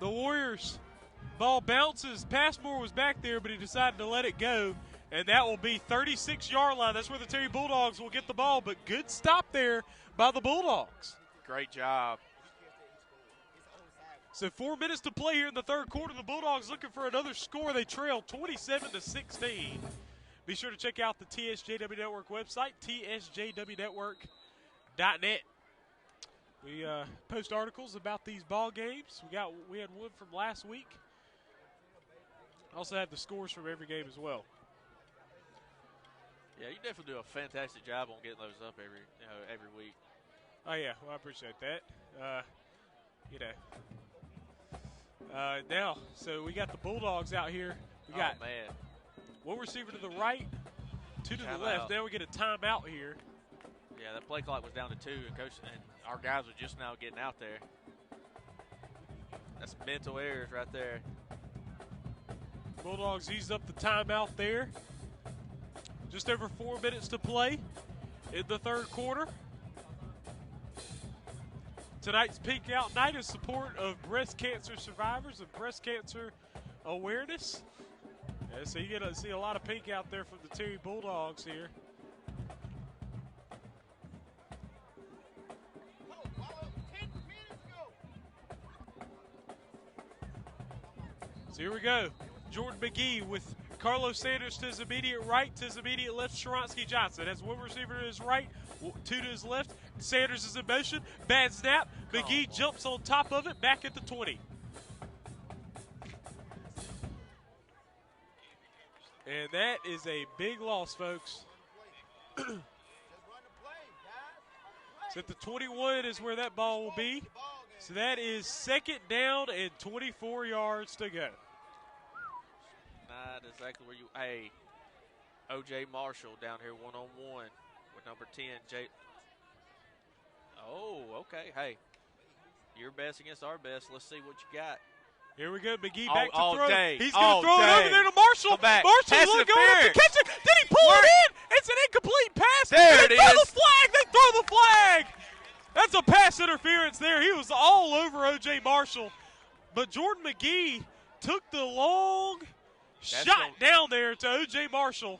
The Warriors, ball bounces. Passmore was back there, but he decided to let it go. And that will be 36-yard line. That's where the Terry Bulldogs will get the ball. But good stop there by the Bulldogs. Great job. So 4 minutes to play here in the third quarter. The Bulldogs looking for another score. They trail 27-16. Be sure to check out the TSJW Network website, tsjwnetwork.net. We post articles about these ball games. We had one from last week. Also have the scores from every game as well. Yeah, you definitely do a fantastic job on getting those up every week. Oh yeah, well I appreciate that. Now, so we got the Bulldogs out here. We got one receiver to the right, two to the left. Now we get a timeout here. Yeah, that play clock was down to 2, and our guys were just now getting out there. That's mental errors right there. Bulldogs eased up the timeout there. Just over 4 minutes to play in the third quarter. Tonight's Pink Out Night in support of breast cancer survivors and breast cancer awareness. And so you get to see a lot of pink out there from the Terry Bulldogs here. So here we go. Jordan McGee with Carlos Sanders to his immediate right, to his immediate left, Sharonsky Johnson. Has one receiver to his right, two to his left. Sanders is in motion. Bad snap. McGee jumps on top of it, back at the 20. And that is a big loss, folks. So at the 21 is where that ball will be. So that is second down and 24 yards to go. Not exactly where you. Hey, O.J. Marshall down here one-on-one with number 10, Jay. Oh, okay. Hey, your best against our best. Let's see what you got. Here we go. McGee back to throw. Day. He's going to throw it over there to Marshall. Marshall looking up to catch it. Did he pull it in? It's an incomplete pass. There it is. The flag. They throw the flag. That's a pass interference there. He was all over O.J. Marshall. But Jordan McGee took the long shot down there to O.J. Marshall.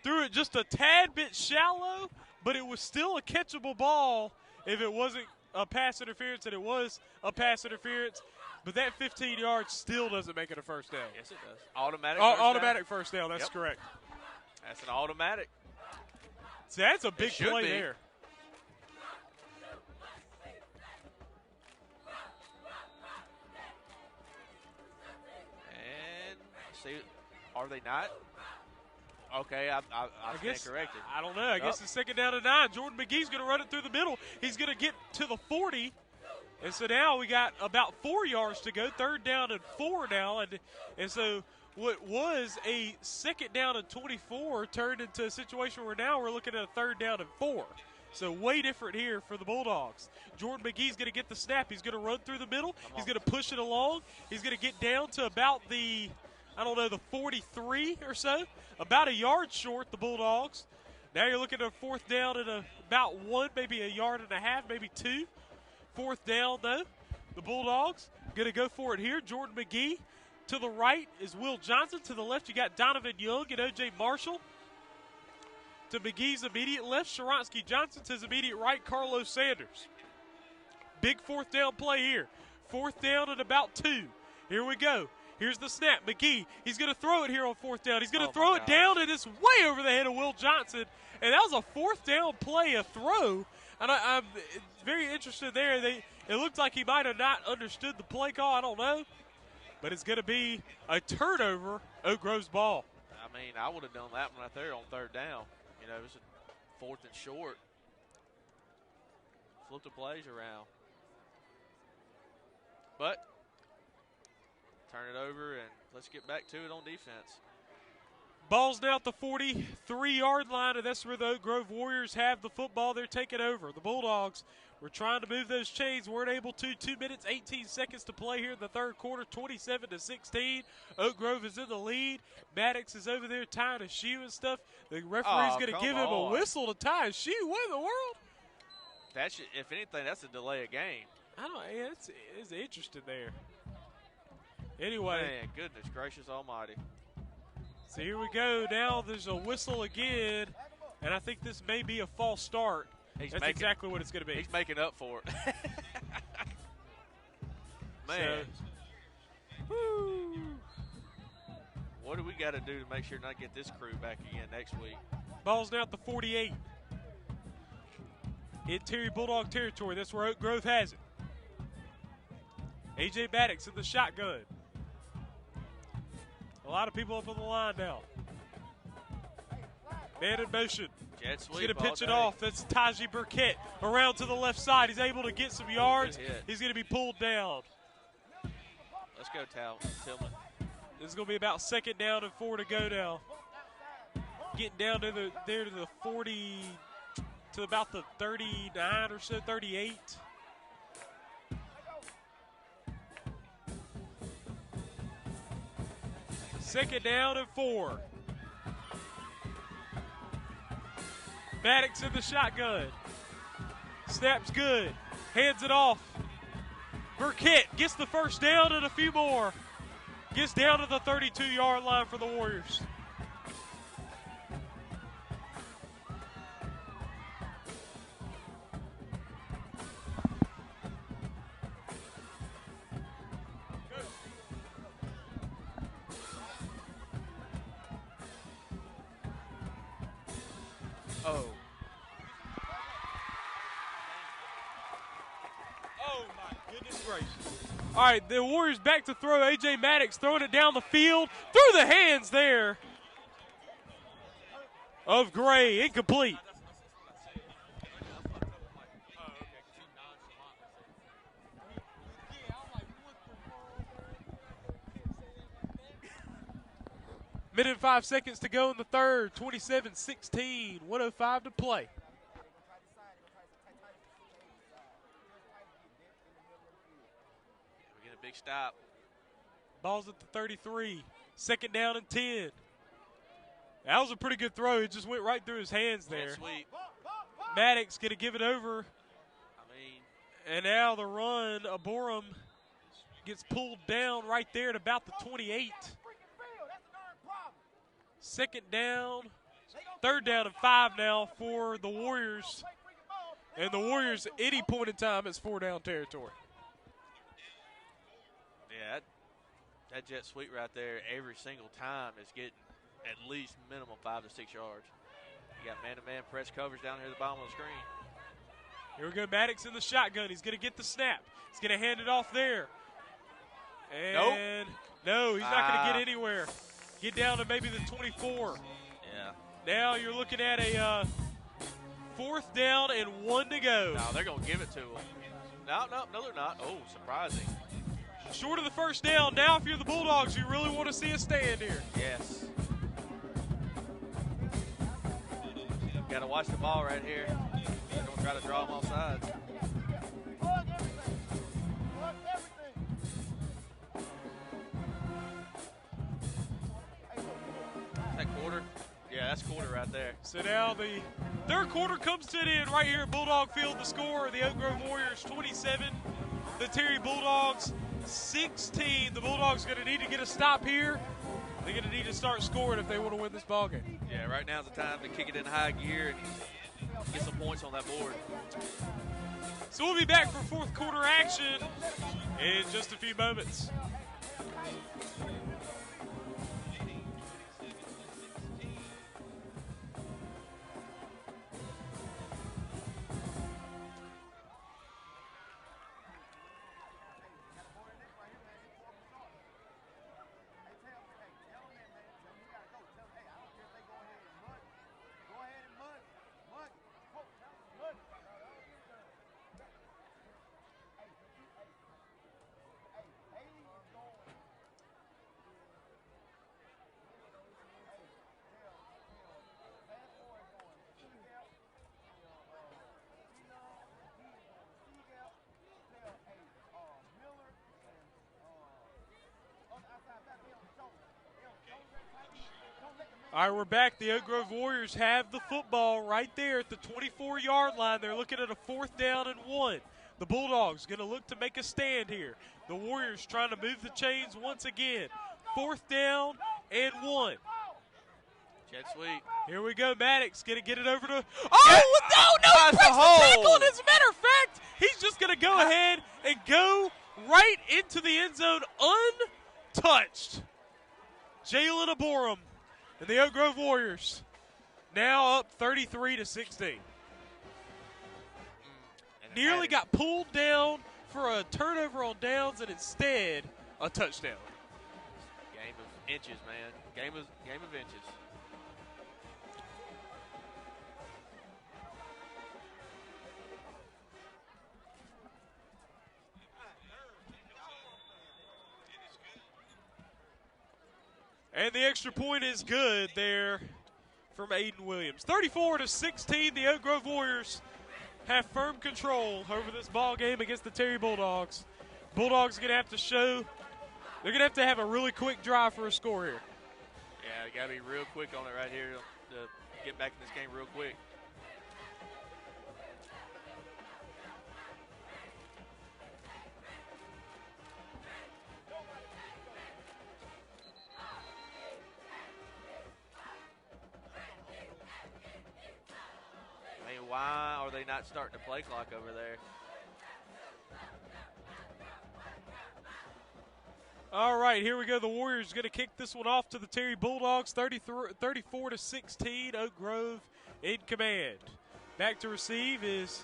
Threw it just a tad bit shallow, but it was still a catchable ball if it wasn't a pass interference, and it was a pass interference. But that 15 yards still doesn't make it a first down. Yes, it does. Automatic first down. That's correct. That's an automatic. So that's a big play there. And see, are they not? Okay, I stand corrected. I don't know. I guess it's second down and 9. Jordan McGee's going to run it through the middle. He's going to get to the 40. And so now we got about 4 yards to go. Third down and 4 now. And so what was a second down and 24 turned into a situation where now we're looking at a third down and 4. So way different here for the Bulldogs. Jordan McGee's going to get the snap. He's going to run through the middle. He's going to push it along. He's going to get down to about the 43 or so. About a yard short, the Bulldogs. Now you're looking at a fourth down and about 1, maybe a yard and a half, maybe 2. Fourth down, though. The Bulldogs going to go for it here. Jordan McGee. To the right is Will Johnson. To the left, you got Donovan Young and O.J. Marshall. To McGee's immediate left, Sharonsky Johnson. To his immediate right, Carlos Sanders. Big fourth down play here. Fourth down and about 2. Here we go. Here's the snap. McGee, he's going to throw it here on fourth down. He's going to throw it down, and it's way over the head of Will Johnson. And that was a fourth down play, a throw. And I'm very interested there. It looked like he might have not understood the play call. I don't know. But it's going to be a turnover, Oak Grove's ball. I mean, I would have done that one right there on third down. You know, it was a fourth and short. Flip the plays around. But turn it over, and let's get back to it on defense. Ball's now at the 43-yard line, and that's where the Oak Grove Warriors have the football. They're taking over. The Bulldogs were trying to move those chains, weren't able to. 2 minutes, 18 seconds to play here in the third quarter, 27-16. Oak Grove is in the lead. Maddox is over there tying a shoe and stuff. The referee's going to give him a whistle to tie a shoe. What in the world? That should, if anything, that's a delay of game. I don't. Yeah, it's interesting there. Anyway, man, goodness gracious almighty. So here we go. Now there's a whistle again, and I think this may be a false start. That's exactly what it's going to be. He's making up for it. Man. Woo. What do we got to do to make sure not get this crew back again next week? Ball's now at the 48. In Terry Bulldog territory. That's where Oak Grove has it. A.J. Maddox in the shotgun. A lot of people up on the line now. Man in motion. Jet sweep. He's going to pitch it off. That's Taji Burkett around to the left side. He's able to get some yards. He's going to be pulled down. Let's go, Tillman. This is going to be about 2nd down and 4 to go now. Getting down to the 40 to about the 39 or so, 38. Second down and 4. Maddox in the shotgun. Snap's good. Hands it off. Burkett gets the first down and a few more. Gets down to the 32-yard line for the Warriors. All right, the Warriors back to throw. A.J. Maddox throwing it down the field. Through the hands there of Gray. Incomplete. Minute and 5 seconds to go in the third. 27-16. 1:05 to play. Big stop. Ball's at the 33. 2nd down and 10. That was a pretty good throw. It just went right through his hands there. Sweet. Maddox going to give it over. And now the run, Aboram gets pulled down right there at about the 28. 2nd down. 3rd down and 5 now for the Warriors. And the Warriors, at any point in time, it's 4-down territory. Yeah, that jet sweep right there every single time is getting at least minimum 5 to 6 yards. You got man-to-man press coverage down here at the bottom of the screen. Here we go, Maddox in the shotgun. He's going to get the snap. He's going to hand it off there. And no, he's not going to get anywhere. Get down to maybe the 24. Yeah. Now you're looking at a 4th down and 1 to go. No, they're going to give it to him. No, they're not. Oh, surprising. Short of the first down. Now, if you're the Bulldogs, you really want to see a stand here. Yes. Got to watch the ball right here. They're going to try to draw them off sides. Is that quarter? Yeah, that's quarter right there. So now the third quarter comes to an end right here at Bulldog Field. The score, the Oak Grove Warriors 27, the Terry Bulldogs 16. The Bulldogs going to need to get a stop here. They're going to need to start scoring if they want to win this ballgame. Yeah, right now's the time to kick it in high gear and get some points on that board. So we'll be back for 4th quarter action in just a few moments. All right, we're back. The Oak Grove Warriors have the football right there at the 24-yard line. They're looking at a 4th down and 1. The Bulldogs going to look to make a stand here. The Warriors trying to move the chains once again. 4th down and 1. Jet sweep. Here we go. Maddox going to get it over to. Oh, no, he breaks the tackle. And as a matter of fact, he's just going to go ahead and go right into the end zone untouched. Jalen Aboram and the Oak Grove Warriors now up 33-16. Nearly got pulled down for a turnover on downs, and instead a touchdown. Game of inches, man. Game of inches. And the extra point is good there from Aiden Williams. 34-16, the Oak Grove Warriors have firm control over this ball game against the Terry Bulldogs. Bulldogs are going to have to show, they're going to have a really quick drive for a score here. Yeah, got to be real quick on it right here to get back in this game real quick. Why are they not starting to play clock over there? All right, here we go. The Warriors going to kick this one off to the Terry Bulldogs, 34-16. Oak Grove in command. Back to receive is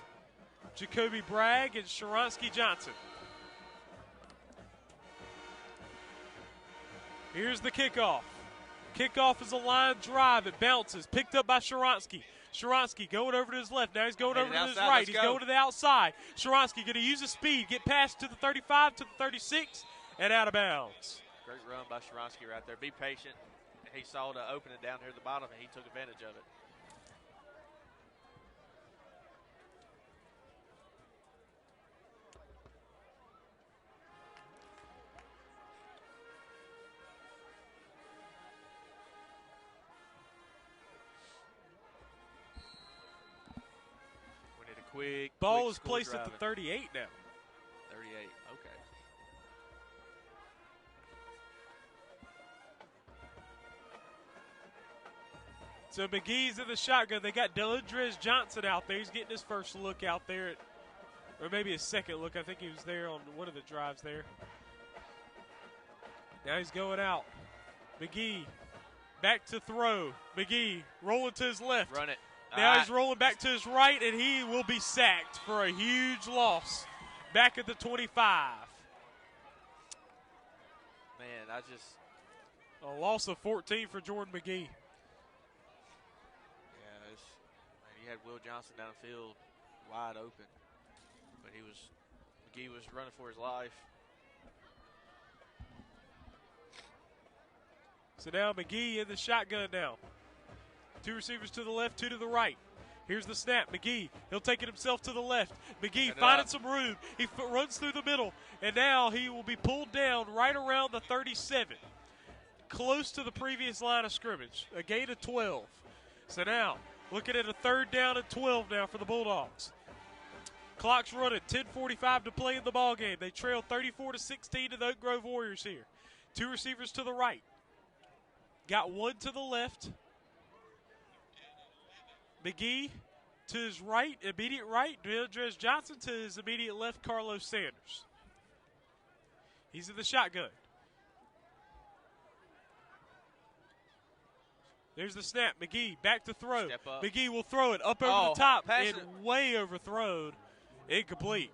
Jacoby Bragg and Sharansky Johnson. Here's the kickoff. Kickoff is a line drive. It bounces. Picked up by Sharansky. Sharansky going over to his left. Now he's going over to his right. He's going to the outside. Sharansky going to use his speed. Get past to the 35, to the 36, and out of bounds. Great run by Sharansky right there. Be patient. He saw the opening down here at the bottom, and he took advantage of it. Quick. Ball is placed at the 38 now. 38, okay. So McGee's in the shotgun. They got Delandrez Johnson out there. He's getting his first look out there, or maybe his second look. I think he was there on one of the drives there. Now he's going out. McGee back to throw. McGee rolling to his left. Run it. Now he's rolling back to his right, and he will be sacked for a huge loss back at the 25. Man, a loss of 14 for Jordan McGee. Yeah, man, he had Will Johnson downfield wide open, but McGee was running for his life. So now McGee in the shotgun now. 2 receivers to the left, 2 to the right. Here's the snap. McGee, he'll take it himself to the left. McGee finding some room. He runs through the middle, and now he will be pulled down right around the 37, close to the previous line of scrimmage. A gain of 12. So now, looking at a 3rd down and 12 now for the Bulldogs. Clock's running, 10:45 to play in the ball game. They trail 34-16 to the Oak Grove Warriors here. 2 receivers to the right. Got 1 to the left. McGee to his right, immediate right. Delandrez Johnson to his immediate left, Carlos Sanders. He's in the shotgun. There's the snap. McGee back to throw. McGee will throw it up over the top and way overthrown. Incomplete.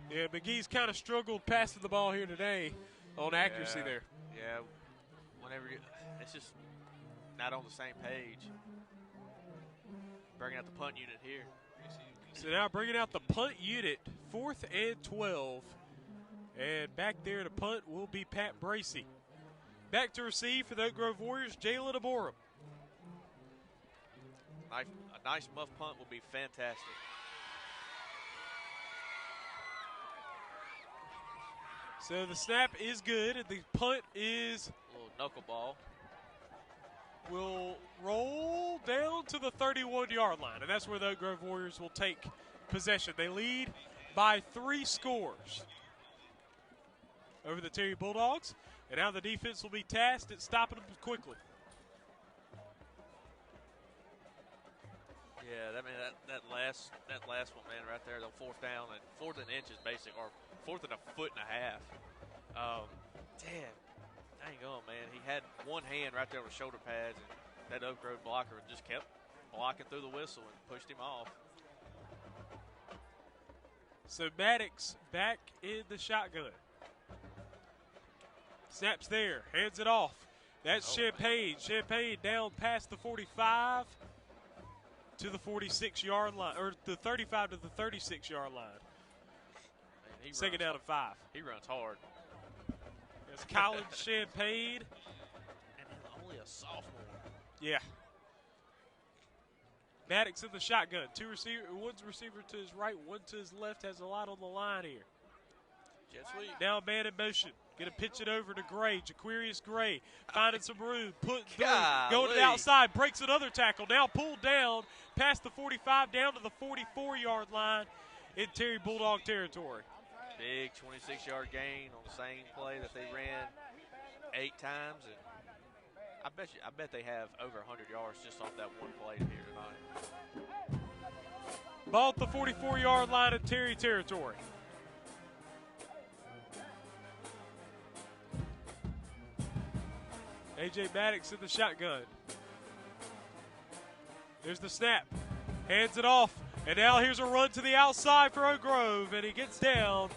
Yeah, McGee's kind of struggled passing the ball here today on accuracy there. Yeah, it's just not on the same page. Bringing out the punt unit here. So now bringing out the punt unit, 4th and 12. And back there to punt will be Pat Bracey. Back to receive for the Oak Grove Warriors, Jalen Aboram. A nice muff punt will be fantastic. So the snap is good, and the punt is knuckleball. Will roll down to the 31-yard line, and that's where the Oak Grove Warriors will take possession. They lead by 3 scores over the Terry Bulldogs, and now the defense will be tasked at stopping them quickly. Yeah, that last one, man, right there, the 4th down and 4th and inches, basic, or 4th and a foot and a half. Damn. Dang on, man. He had one hand right there with shoulder pads, and that Oak Grove blocker just kept blocking through the whistle and pushed him off. So Maddox back in the shotgun. Snaps there, hands it off. That's Champagne. Man. Champagne down past the 45 to the 46-yard line, or the 35 to the 36-yard line. Man, second down and 5. He runs hard. It's Colin Champagne. And he's only a sophomore. Yeah. Maddox in the shotgun. One's receiver to his right, one to his left. Has a lot on the line here. Jet sweep. Now man in motion. Going to pitch it over to Gray. Jaquarius Gray finding some room. Going to the outside. Breaks another tackle. Now pulled down past the 45 down to the 44-yard line in Terry Bulldog territory. Big 26-yard gain on the same play that they ran 8 times, and I bet they have over 100 yards just off that one play here tonight. Ball at the 44-yard line in Terry territory. A.J. Maddox in the shotgun. There's the snap. Hands it off. And now here's a run to the outside for Oak Grove, and he gets down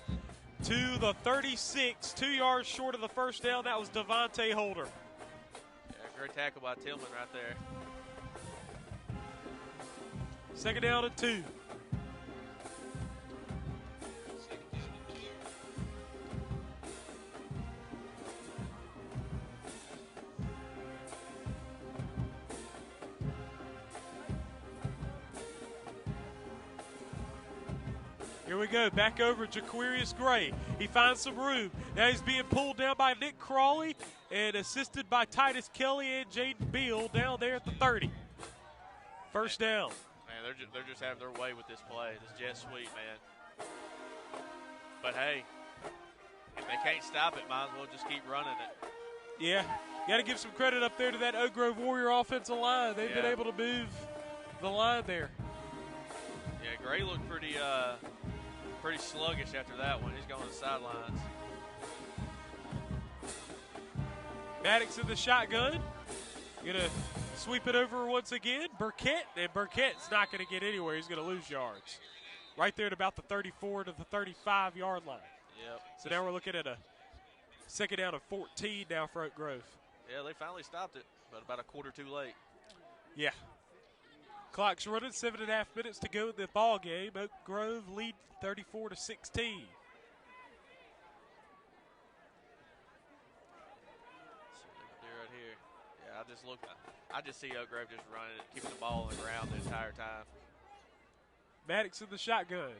to the 36, 2 yards short of the first down. That was Devontae Holder. Yeah, great tackle by Tillman right there. Second down and 2. Here we go, back over Jaquarius Gray. He finds some room. Now he's being pulled down by Nick Crawley and assisted by Titus Kelly and Jaden Beal down there at the 30. First down. Man, they're just having their way with this play, this jet sweep, man. But hey, if they can't stop it, might as well just keep running it. Yeah, got to give some credit up there to that Oak Grove Warrior offensive line. They've been able to move the line there. Yeah, Gray looked pretty sluggish after that one. He's going to the sidelines. Maddox in the shotgun. Going to sweep it over once again. Burkett, and Burkett's not going to get anywhere. He's going to lose yards. Right there at about the 34 to the 35-yard line. Yep. So now we're looking at a second down of 14 now for Oak Grove. Yeah, they finally stopped it, but about a quarter too late. Yeah. Clock's running, 7.5 minutes to go in the ball game. Oak Grove lead 34-16. Right here. Yeah, I just see Oak Grove just running it, keeping the ball on the ground the entire time. Maddox in the shotgun.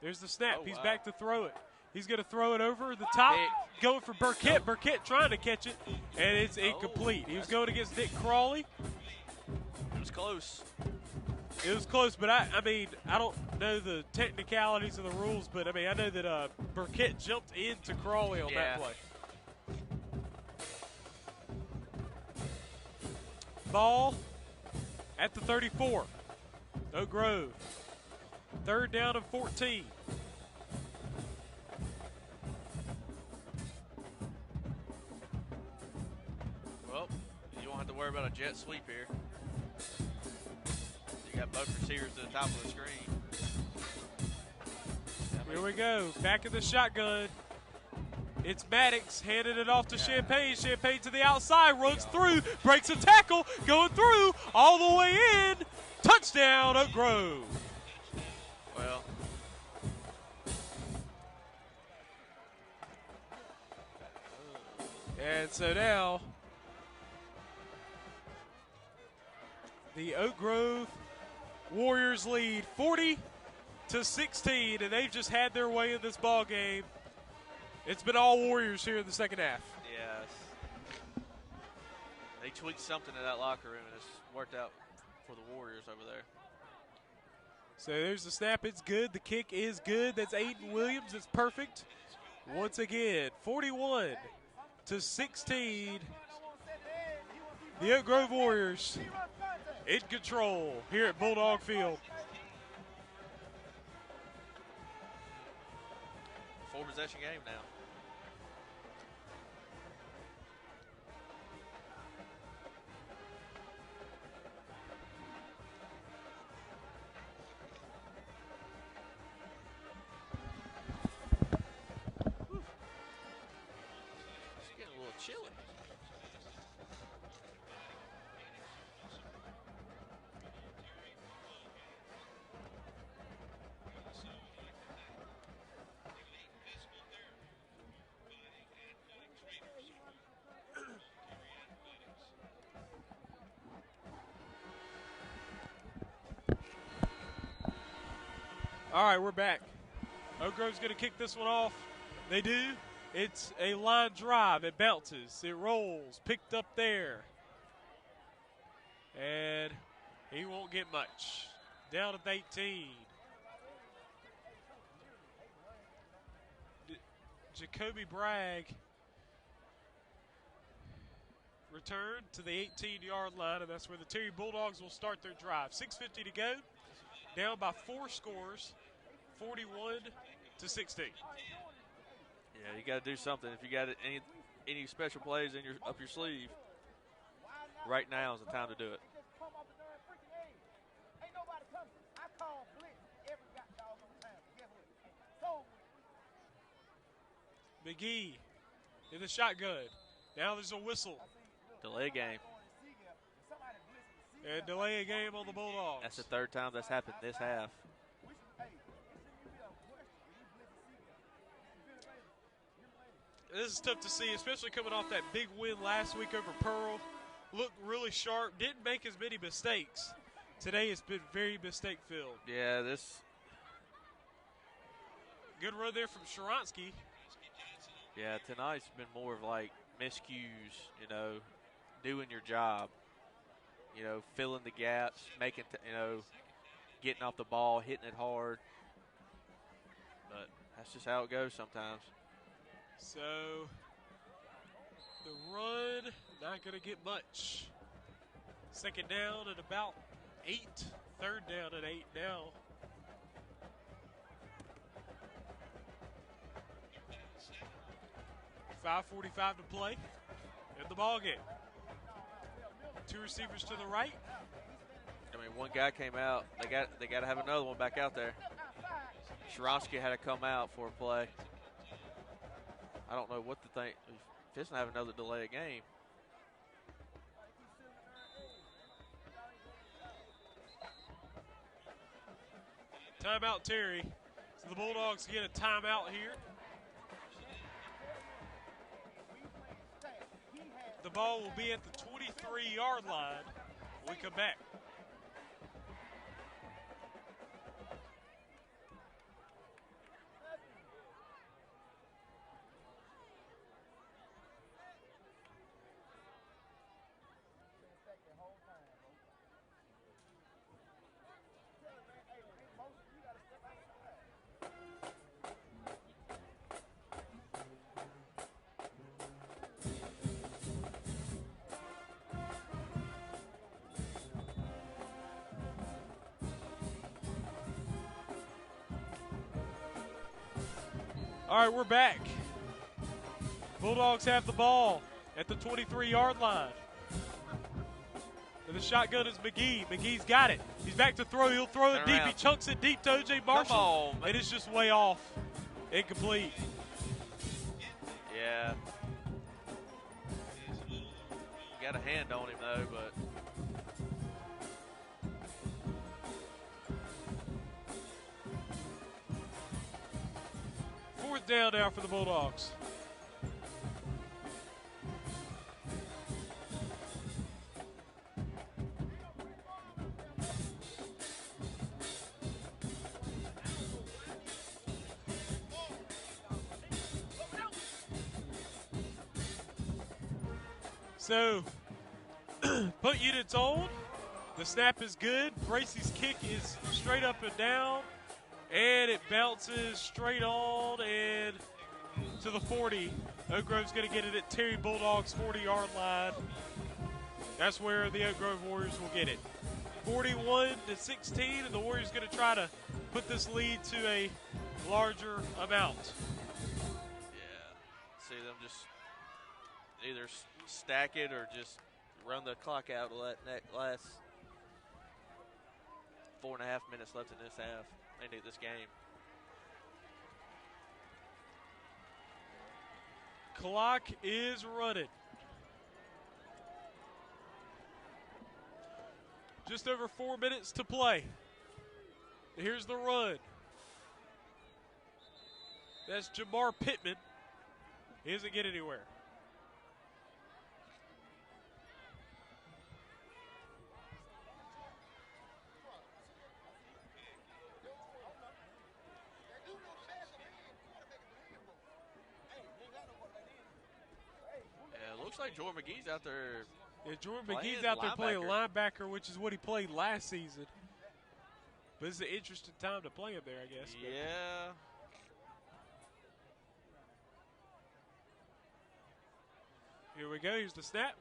There's the snap. Oh, He's wow. back to throw it. He's going to throw it over the top. Going for Burkett. Burkett trying to catch it, and it's incomplete. He was going against Nick Crawley. It was close. It was close, but I mean, I don't know the technicalities of the rules, but I mean, I know that Burkett jumped into Crawley on that play. Ball at the 34. Oak Grove. Third down and 14. Well, you won't have to worry about a jet sweep here. You got both receivers to the top of the screen. Here we go. Back in the shotgun. It's Maddox handing it off to Champagne. Champagne to the outside, runs through, breaks a tackle, going through, all the way in. Touchdown, Oak Grove. Well, and so now the Oak Grove Warriors lead 40-16, and they've just had their way in this ball game. It's been all Warriors here in the second half. yes. They tweaked something in that locker room, and it's worked out for the Warriors over there. So there's the snap. It's good. The kick is good. That's Aiden Williams. It's perfect. Once again, 41-16. The Oak Grove Warriors in control here at Bulldog Field. 4-possession game now. It's getting a little chilly. All right, we're back. Oak Grove's going to kick this one off. They do. It's a line drive. It bounces. It rolls. Picked up there. And he won't get much. Down at 18. Jacoby Bragg returned to the 18-yard line, and that's where the Terry Bulldogs will start their drive. 6:50 to go. Down by 4 scores, 41-16. Yeah, you got to do something. If you got any special plays in up your sleeve, right now is the time to do it. McGee in the shotgun. Now there's a whistle. Delay game. And delay a game on the Bulldogs. That's the 3rd time that's happened this half. This is tough to see, especially coming off that big win last week over Pearl. Looked really sharp. Didn't make as many mistakes. Today it's been very mistake-filled. Yeah, this. Good run there from Sharansky. Yeah, tonight's been more of like miscues, doing your job. Filling the gaps, making, getting off the ball, hitting it hard. But that's just how it goes sometimes. So, the run, not going to get much. 2nd down at about 8. 3rd down at 8 now. $5:45 to play in the ball game. 2 receivers to the right. I mean, one guy came out. They got to have another one back out there. Sharansky had to come out for a play. I don't know what to think. If doesn't have another delay of game. Timeout, Terry. So the Bulldogs get a timeout here. The ball will be at the 23-yard line when we come back. All right, we're back. Bulldogs have the ball at the 23-yard line. And the shotgun is McGee. McGee's got it. He's back to throw. He'll throw it deep. He chunks it deep to O.J. Marshall. Come on, man. And it's just way off. Incomplete. Yeah. Got a hand on him, though, but. Fourth down now for the Bulldogs. So, Punt units on. The snap is good. Bracey's kick is straight up and down. And it bounces straight on and to the 40. Oak Grove's going to get it at Terry Bulldogs' 40-yard line. That's where the Oak Grove Warriors will get it. 41-16, and the Warriors going to try to put this lead to a larger amount. Yeah. See them just either stack it or just run the clock out of that last 4.5 minutes left in this half. They need this game. Clock is running. Just over 4 minutes to play. Here's the run. That's Jamar Pittman. He doesn't get anywhere. Yeah, it looks like Jordan McGee's out there. Yeah, Jordan McGee's out there playing linebacker, which is what he played last season. But it's an interesting time to play him there, I guess. Yeah. Here we go. Here's the snap.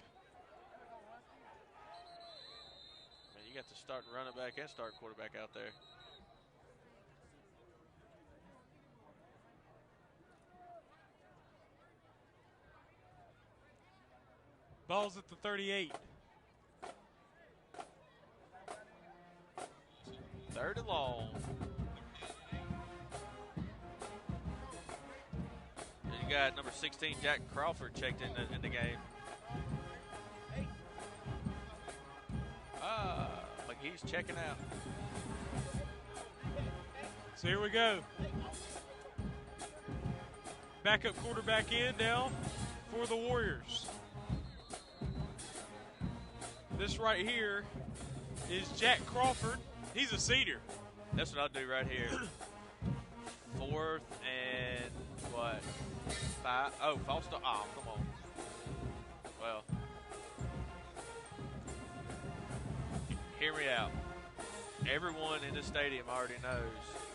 Man, you got to start running back and start quarterback out there. Ball's at the 38. 3rd and long. And you got number 16, Jack Crawford, checked in the game. McGee's checking out. So here we go. Backup quarterback in now for the Warriors. This right here is Jack Crawford. He's a senior. That's what I'll do right here. 4th and what? 5. Oh, false start. Oh, come on. Well, hear me out. Everyone in the stadium already knows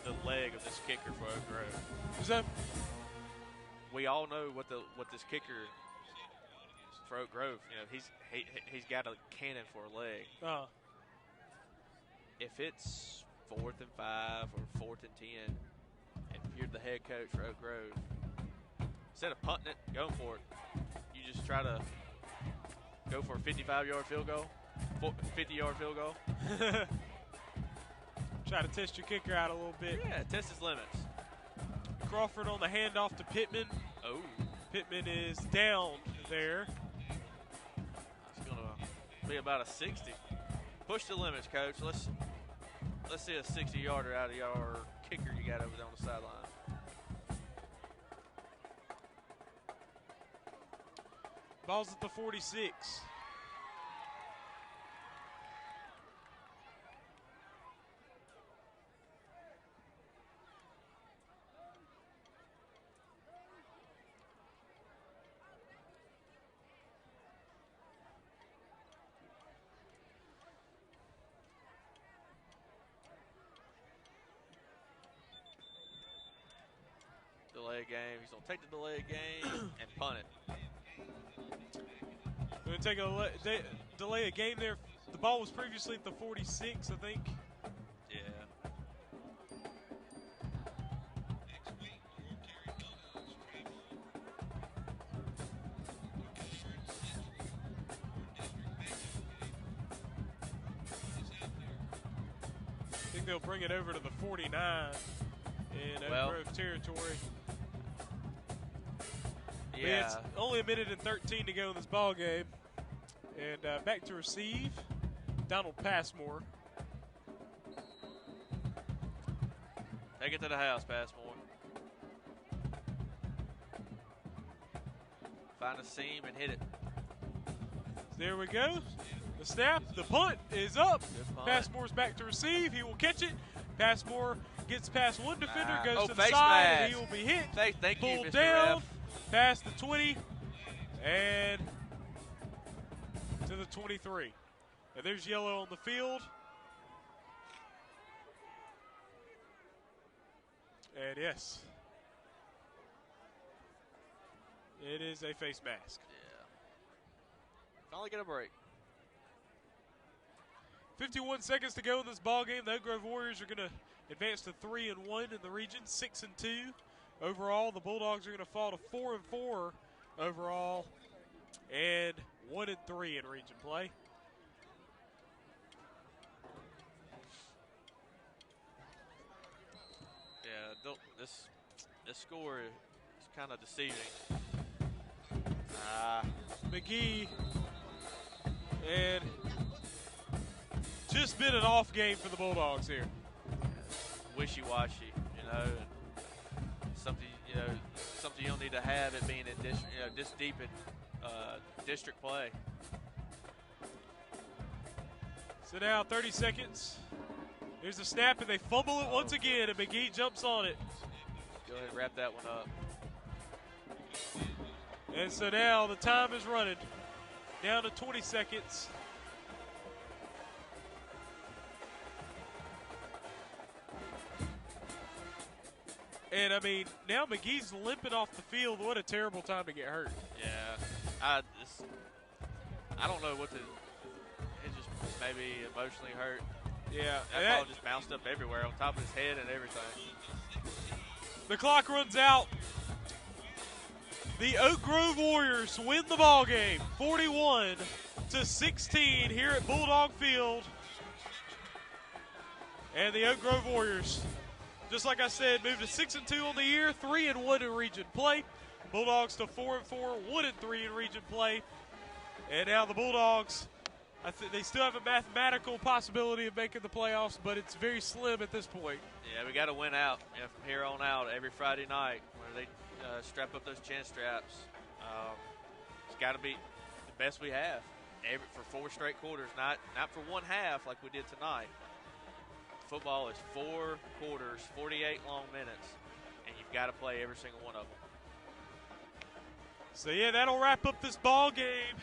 the leg of this kicker for Oak Grove. Is that? We all know what this kicker for Oak Grove. You know, he's got a cannon for a leg. If it's 4th and 5 or 4th and 10, and you're the head coach for Oak Grove, instead of punting it, going for it, you just try to go for a 55-yard field goal, 50-yard field goal. Try to test your kicker out a little bit. Yeah, test his limits. Crawford on the handoff to Pittman. Oh. Pittman is down there. It's going to be about a 60. Push the limits, Coach. Let's see a 60-yarder out of your kicker you got over there on the sideline. Ball's at the 46. Delay game. He's going to take the delay game and punt it. We're going to take a delay a game there. The ball was previously at the 46, I think. Yeah. I think they'll bring it over to the 49 in Oak Grove territory. Yeah. It's only a minute and 13 to go in this ball game. And back to receive, Donald Passmore. Take it to the house, Passmore. Find a seam and hit it. There we go. The snap, the punt is up. Passmore's back to receive. He will catch it. Passmore gets past one defender, goes to the side, and he will be hit. Thank you, Pulled Mr. down, Ref. past the 20, and to to the 23. And there's yellow on the field. And yes, it is a face mask. Yeah. Finally get a break. 51 seconds to go in this ball game. The Oak Grove Warriors are going to advance to 3-1 in the region, 6-2 overall. The Bulldogs are going to fall to 4-4 overall, and 1-3 in region play. Yeah, this score is kind of deceiving. McGee, and just been an off game for the Bulldogs here. Wishy-washy, you know, something you don't need to have it being in this deep in district play. So now 30 seconds. Here's the snap, and they fumble it once again, and McGee jumps on it. Go ahead and wrap that one up. And so now the time is running. Down to 20 seconds. And, I mean, now McGee's limping off the field. What a terrible time to get hurt. Yeah. I don't know what it just maybe emotionally hurt. Yeah. That ball just bounced up everywhere on top of his head and everything. The clock runs out. The Oak Grove Warriors win the ball game 41-16 here at Bulldog Field. And the Oak Grove Warriors, just like I said, moved to 6-2 on the year, 3-1 in region play. Bulldogs to 4-4, 1-3 in region play. And now the Bulldogs, I think they still have a mathematical possibility of making the playoffs, but it's very slim at this point. Yeah, we got to win out from here on out every Friday night where they strap up those chin straps. It's got to be the best we have for 4 straight quarters, not for one half like we did tonight. Football is 4 quarters, 48 long minutes, and you've got to play every single one of them. So, yeah, that'll wrap up this ball game.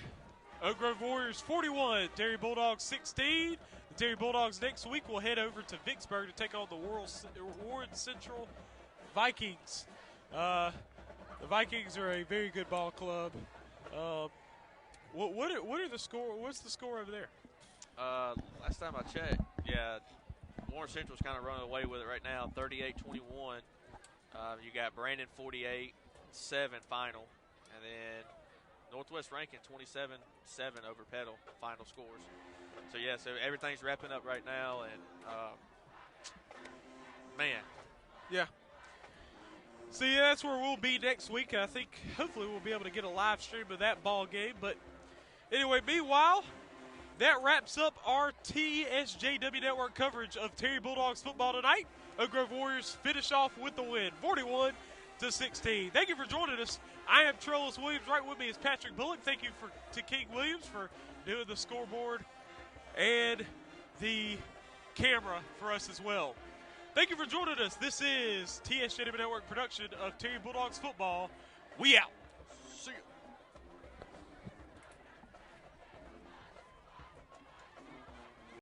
Oak Grove Warriors 41, Terry Bulldogs 16. The Terry Bulldogs next week will head over to Vicksburg to take on the Warren Central Vikings. The Vikings are a very good ball club. What are the score? What's the score over there? Last time I checked, yeah, Warren Central's kind of running away with it right now, 38-21. You got Brandon 48-7 final, and then Northwest Rankin 27-7 over Petal final scores. So yeah, so everything's wrapping up right now, and man, yeah. So yeah, that's where we'll be next week. I think hopefully we'll be able to get a live stream of that ball game. But anyway, meanwhile, that wraps up our TSJW Network coverage of Terry Bulldogs football tonight. Oak Grove Warriors finish off with the win, 41-16. Thank you for joining us. I am Trellis Williams. Right with me is Patrick Bullock. Thank you to King Williams for doing the scoreboard and the camera for us as well. Thank you for joining us. This is TSJW Network production of Terry Bulldogs football. We out.